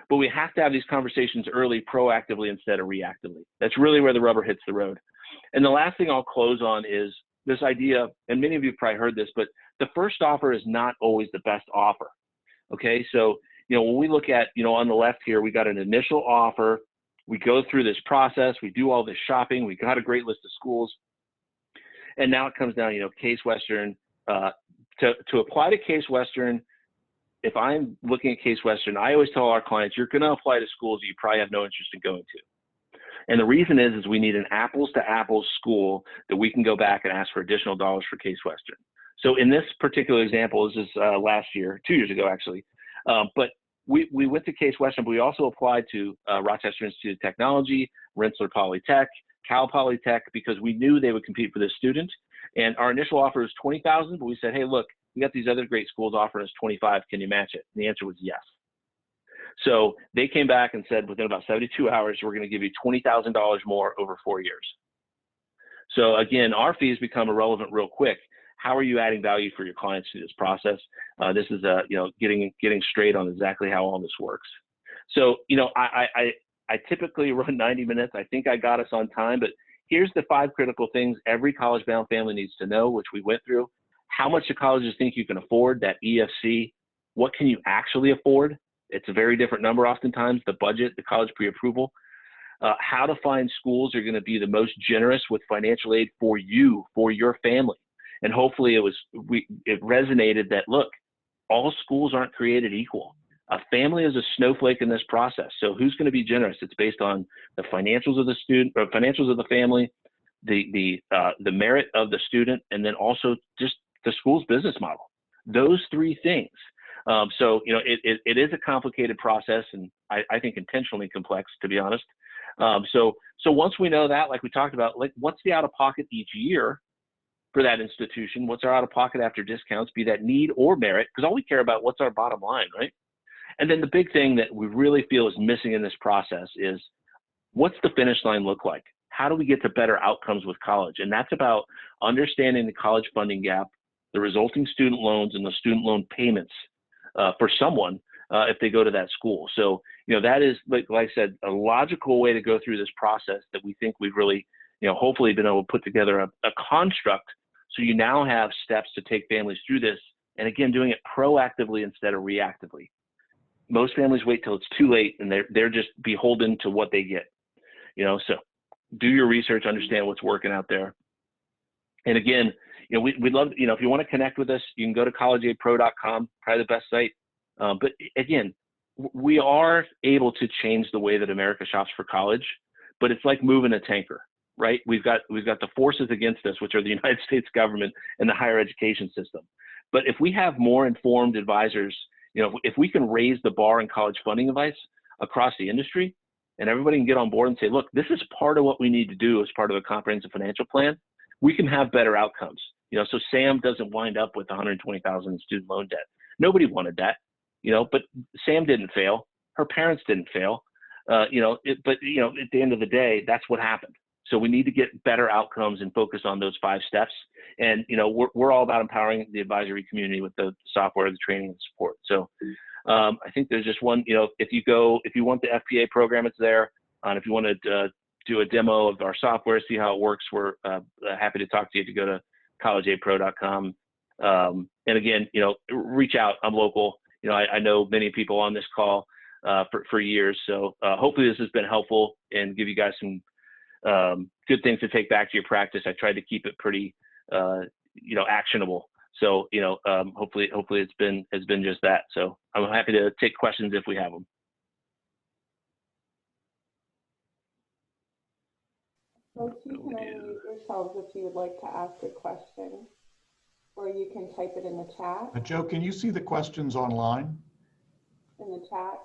But we have to have these conversations early, proactively instead of reactively. That's really where the rubber hits the road. And the last thing I'll close on is this idea, and many of you have probably heard this, but the first offer is not always the best offer. Okay, so when we look at, on the left here, we got an initial offer. We go through this process. We do all this shopping. We got a great list of schools. And now it comes down, Case Western. To apply to Case Western, if I'm looking at Case Western, I always tell our clients, you're going to apply to schools that you probably have no interest in going to. And the reason is we need an apples to apples school that we can go back and ask for additional dollars for Case Western. So in this particular example, this is last year, 2 years ago, actually. But we went to Case Western, but we also applied to Rochester Institute of Technology, Rensselaer Polytech, Cal Polytech, because we knew they would compete for this student. And our initial offer was $20,000, but we said, hey, look, we got these other great schools offering us $25,000. Can you match it? And the answer was yes. So they came back and said, within about 72 hours, we're going to give you $20,000 more over 4 years. So again, our fees become irrelevant real quick. How are you adding value for your clients through this process? This is getting straight on exactly how all this works. So I typically run 90 minutes. I think I got us on time, but here's the 5 critical things every college-bound family needs to know, which we went through. How much do colleges think you can afford, that EFC? What can you actually afford? It's a very different number oftentimes, the budget, the college pre-approval. How to find schools are going to be the most generous with financial aid for you, for your family. And hopefully it resonated that, look, all schools aren't created equal. A family is a snowflake in this process. So who's going to be generous? It's based on the financials of the student, or financials of the family, the merit of the student, and then also just the school's business model. Those 3 things. So it is a complicated process, and I think intentionally complex, to be honest. So once we know that, like we talked about, like what's the out-of-pocket each year for that institution? What's our out-of-pocket after discounts, be that need or merit? Because all we care about, what's our bottom line, right? And then the big thing that we really feel is missing in this process is, what's the finish line look like? How do we get to better outcomes with college? And that's about understanding the college funding gap, the resulting student loans, and the student loan payments for someone if they go to that school. So, that is, like I said, a logical way to go through this process that we think we've really, hopefully been able to put together a construct. So you now have steps to take families through this. And again, doing it proactively instead of reactively. Most families wait till it's too late, and they're just beholden to what they get. So do your research, understand what's working out there. And again, we'd love, if you want to connect with us, you can go to collegeaidpro.com, probably the best site. But again, we are able to change the way that America shops for college, but it's like moving a tanker, right? We've got the forces against us, which are the United States government and the higher education system. But if we have more informed advisors, if we can raise the bar in college funding advice across the industry, and everybody can get on board and say, look, this is part of what we need to do as part of a comprehensive financial plan, we can have better outcomes. So Sam doesn't wind up with $120,000 in student loan debt. Nobody wanted that, but Sam didn't fail. Her parents didn't fail, but at the end of the day, that's what happened. So we need to get better outcomes and focus on those 5 steps. And, we're all about empowering the advisory community with the software, the training, and support. So I think there's just one, if you want the FPA program, it's there. And if you want to do a demo of our software, see how it works, we're happy to talk to you if you go to collegeaidpro.com. And again, reach out. I'm local. I know many people on this call for years. So hopefully this has been helpful and give you guys some good things to take back to your practice. I tried to keep it pretty, actionable. So, hopefully it's been just that. So I'm happy to take questions if we have them. Folks, you can unmute yourselves if you would like to ask a question, or you can type it in the chat. Joe, can you see the questions online? In the chat?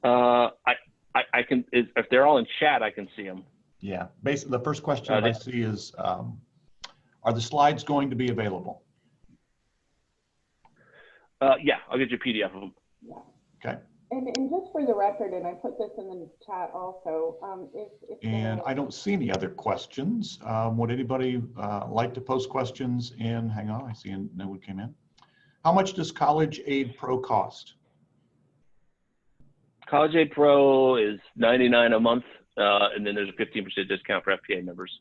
I can, if they're all in chat, I can see them. Yeah, basically the first question I see is, are the slides going to be available? Yeah, I'll get you a PDF of them. Yeah. Okay. And just for the record, and I put this in the chat also, And I don't see any other questions. Would anybody like to post questions? And hang on, I see no one came in. How much does College Aid Pro cost? College Aid Pro is $99 a month, and then there's a 15% discount for FPA members.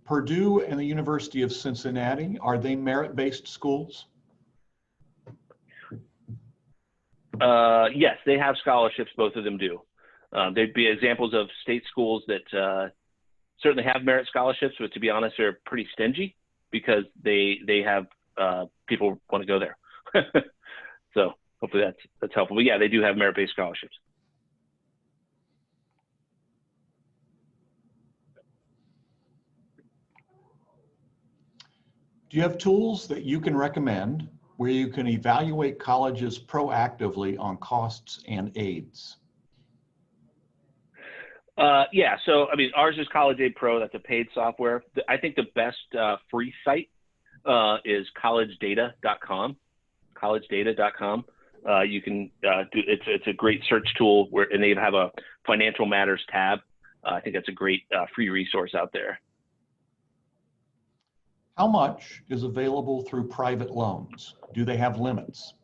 Purdue and the University of Cincinnati, are they merit-based schools? Yes, they have scholarships, both of them do. They'd be examples of state schools that certainly have merit scholarships, but to be honest, they're pretty stingy because they have people want to go there. So hopefully that's helpful. But yeah, they do have merit-based scholarships. Do you have tools that you can recommend where you can evaluate colleges proactively on costs and aids? Yeah, so I mean, ours is College Aid Pro. That's a paid software. I think the best free site is collegedata.com. Collegedata.com. You can do it's a great search tool and they have a financial matters tab. I think that's a great free resource out there. How much is available through private loans? Do they have limits?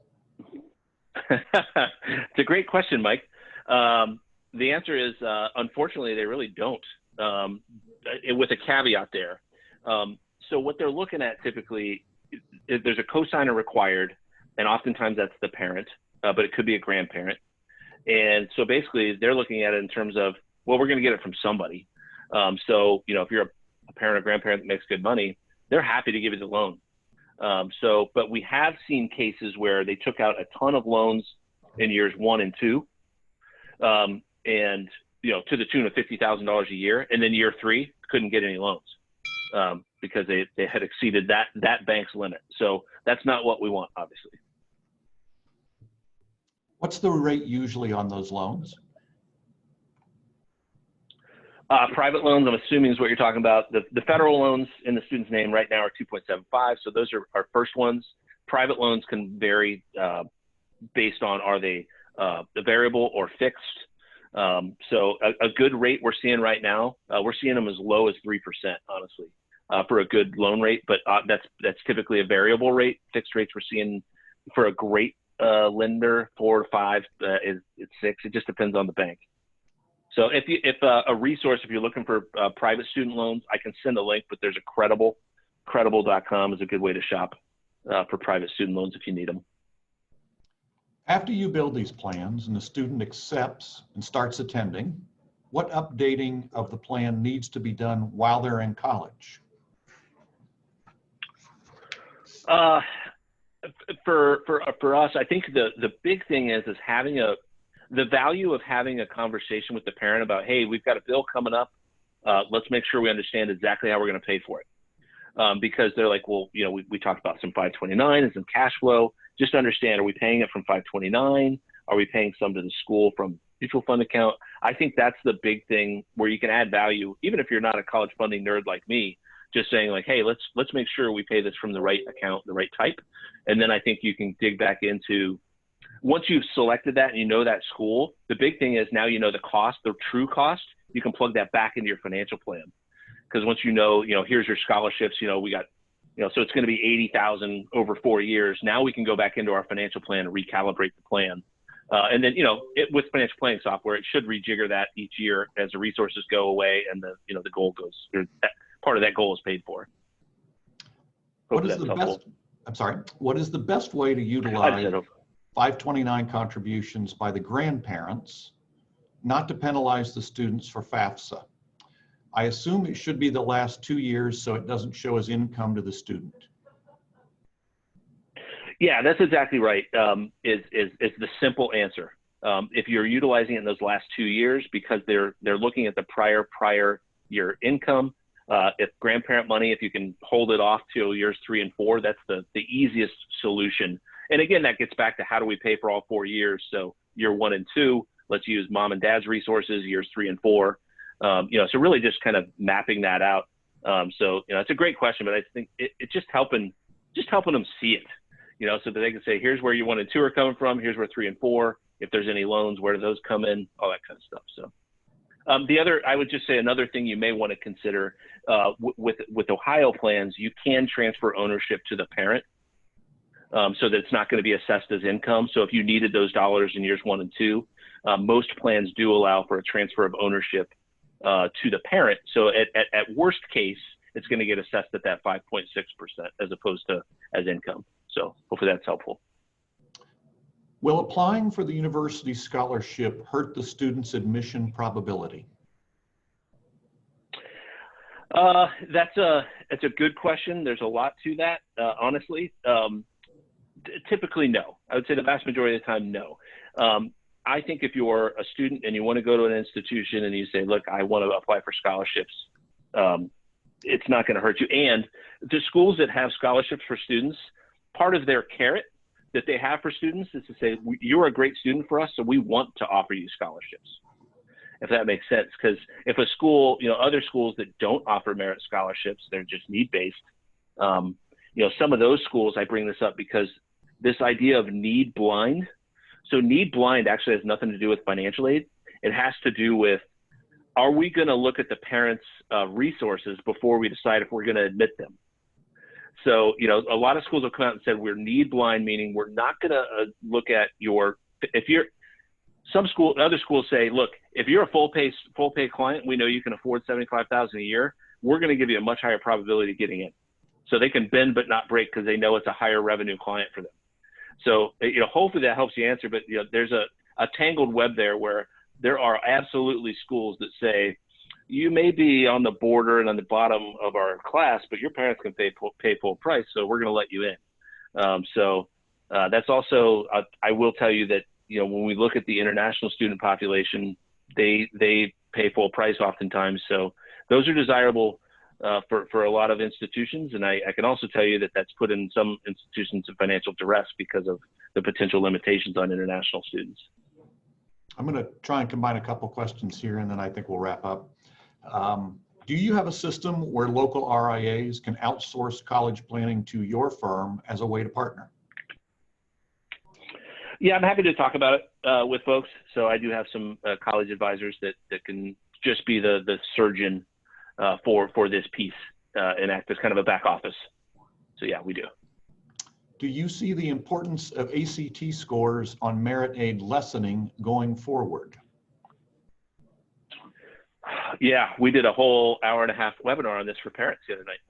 It's a great question, Mike. The answer is, unfortunately, they really don't, with a caveat there. So what they're looking at typically, there's a cosigner required, and oftentimes that's the parent, but it could be a grandparent. And so basically they're looking at it in terms of, well, we're going to get it from somebody. So, you know, if you're a parent or grandparent that makes good money, they're happy to give you the loan. But we have seen cases where they took out a ton of loans in years 1 and 2, and, you know, to the tune of $50,000 a year. And then year 3 couldn't get any loans because they had exceeded that bank's limit. So that's not what we want, obviously. What's the rate usually on those loans? Private loans, I'm assuming is what you're talking about. The federal loans in the student's name right now are 2.75. So those are our first ones. Private loans can vary based on, are they the variable or fixed? So a good rate we're seeing right now, we're seeing them as low as 3%, honestly, for a good loan rate. But that's typically a variable rate. Fixed rates we're seeing for a great lender, 4 to 5, it's 6. It just depends on the bank. So if a resource, if you're looking for private student loans, I can send a link, but there's a credible.com is a good way to shop for private student loans if you need them. After you build these plans and the student accepts and starts attending, what updating of the plan needs to be done while they're in college? For us, I think the big thing is having the value of having a conversation with the parent about, hey, we've got a bill coming up. Let's make sure we understand exactly how we're going to pay for it. Because they're like, well, you know, we talked about some 529 and some cash flow. Just understand, are we paying it from 529? Are we paying some to the school from mutual fund account? I think that's the big thing where you can add value, even if you're not a college funding nerd like me, just saying like, hey, let's make sure we pay this from the right account, the right type. And then I think you can dig back into, once you've selected that and you know that school, the big thing is now you know the cost, the true cost, you can plug that back into your financial plan. Because once you know, here's your scholarships, we got, so it's going to be 80,000 over 4 years. Now we can go back into our financial plan and recalibrate the plan. And then, with financial planning software, it should rejigger that each year as the resources go away and the goal goes, or that part of that goal is paid for. What is the best way to utilize 529 contributions by the grandparents, not to penalize the students for FAFSA? I assume it should be the last 2 years so it doesn't show as income to the student. Yeah, that's exactly right. Is the simple answer. If you're utilizing it in those last 2 years, because they're looking at the prior year income, if grandparent money, if you can hold it off till years 3 and 4, that's the easiest solution. And again, that gets back to how do we pay for all 4 years? So year 1 and 2, let's use mom and dad's resources, years 3 and 4. So really just kind of mapping that out. It's a great question, but I think it's just helping them see it, so that they can say, here's where you 1 and 2 are coming from. Here's where 3 and 4, if there's any loans, where do those come in, all that kind of stuff. So I would just say another thing you may want to consider with Ohio plans, you can transfer ownership to the parent. So that it's not going to be assessed as income. So if you needed those dollars in years 1 and 2, most plans do allow for a transfer of ownership to the parent. So at worst case, it's going to get assessed at that 5.6% as opposed to as income. So hopefully that's helpful. Will applying for the university scholarship hurt the student's admission probability? That's a good question. There's a lot to that, honestly. Typically, no. I would say the vast majority of the time, no. I think if you're a student and you want to go to an institution and you say, look, I want to apply for scholarships, it's not going to hurt you. And the schools that have scholarships for students, part of their carrot that they have for students is to say, you're a great student for us, so we want to offer you scholarships, if that makes sense. Because if a school, other schools that don't offer merit scholarships, they're just need-based. Some of those schools, I bring this up because this idea of need blind. So need blind actually has nothing to do with financial aid. It has to do with, are we going to look at the parents' resources before we decide if we're going to admit them? So, you know, a lot of schools have come out and said we're need blind, meaning we're not going to look at other schools say, look, if you're a full pay client, we know you can afford $75,000 a year. We're going to give you a much higher probability of getting in. So they can bend but not break because they know it's a higher revenue client for them. So, you know, hopefully that helps you answer, but you know, there's a tangled web there where there are absolutely schools that say, you may be on the border and on the bottom of our class, but your parents can pay full price, so we're going to let you in. That's also, I will tell you that, you know, when we look at the international student population, they pay full price oftentimes. So those are desirable for a lot of institutions. And I can also tell you that that's put in some institutions in financial duress because of the potential limitations on international students. I'm going to try and combine a couple questions here, and then I think we'll wrap up. Do you have a system where local RIAs can outsource college planning to your firm as a way to partner? Yeah, I'm happy to talk about it with folks. So I do have some college advisors that can just be the surgeon for this piece and act as kind of a back office. So yeah, we do. Do you see the importance of ACT scores on merit aid lessening going forward? Yeah, we did a whole hour-and-a-half webinar on this for parents the other night.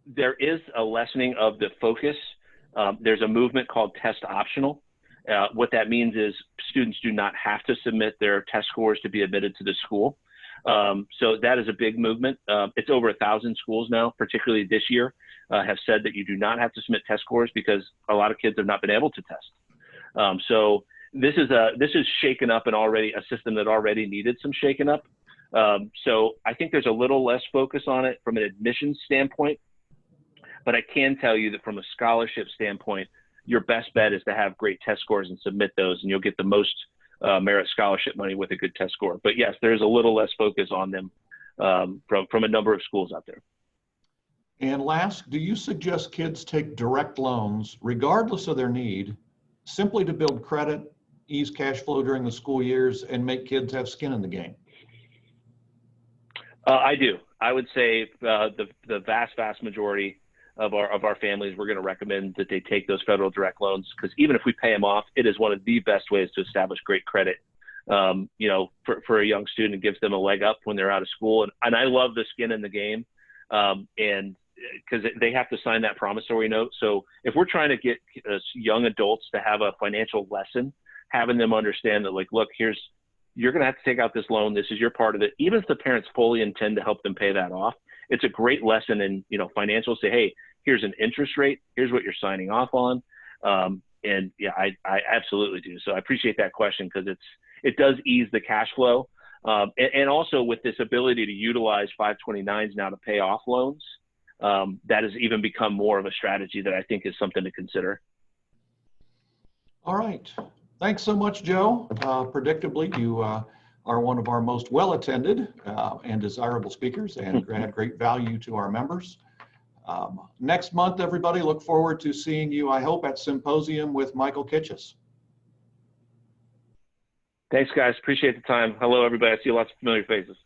There is a lessening of the focus. There's a movement called test optional. What that means is students do not have to submit their test scores to be admitted to the school. So that is a big movement. It's over 1,000 schools now, particularly this year, have said that you do not have to submit test scores because a lot of kids have not been able to test. So this is shaken up a system that already needed some shaken up. So I think there's a little less focus on it from an admissions standpoint, but I can tell you that from a scholarship standpoint, your best bet is to have great test scores and submit those, and you'll get the most merit scholarship money with a good test score. But yes, there's a little less focus on them from a number of schools out there. And last, do you suggest kids take direct loans regardless of their need, simply to build credit, ease cash flow during the school years, and make kids have skin in the game? I do. I would say the vast majority of our families, we're going to recommend that they take those federal direct loans, because even if we pay them off, it is one of the best ways to establish great credit. You know, for a young student, it gives them a leg up when they're out of school. And I love the skin in the game, and because they have to sign that promissory note. So if we're trying to get young adults to have a financial lesson, having them understand that, like, look, you're going to have to take out this loan. This is your part of it. Even if the parents fully intend to help them pay that off, it's a great lesson in, you know, financial. Say, hey, here's an interest rate. Here's what you're signing off on. And yeah, I absolutely do. So I appreciate that question, because it does ease the cash flow. And also with this ability to utilize 529s now to pay off loans, that has even become more of a strategy that I think is something to consider. All right. Thanks so much, Joe. Predictably, you are one of our most well-attended and desirable speakers, and add great value to our members. Next month, everybody, look forward to seeing you, I hope, at Symposium with Michael Kitchis. Thanks, guys. Appreciate the time. Hello, everybody. I see lots of familiar faces.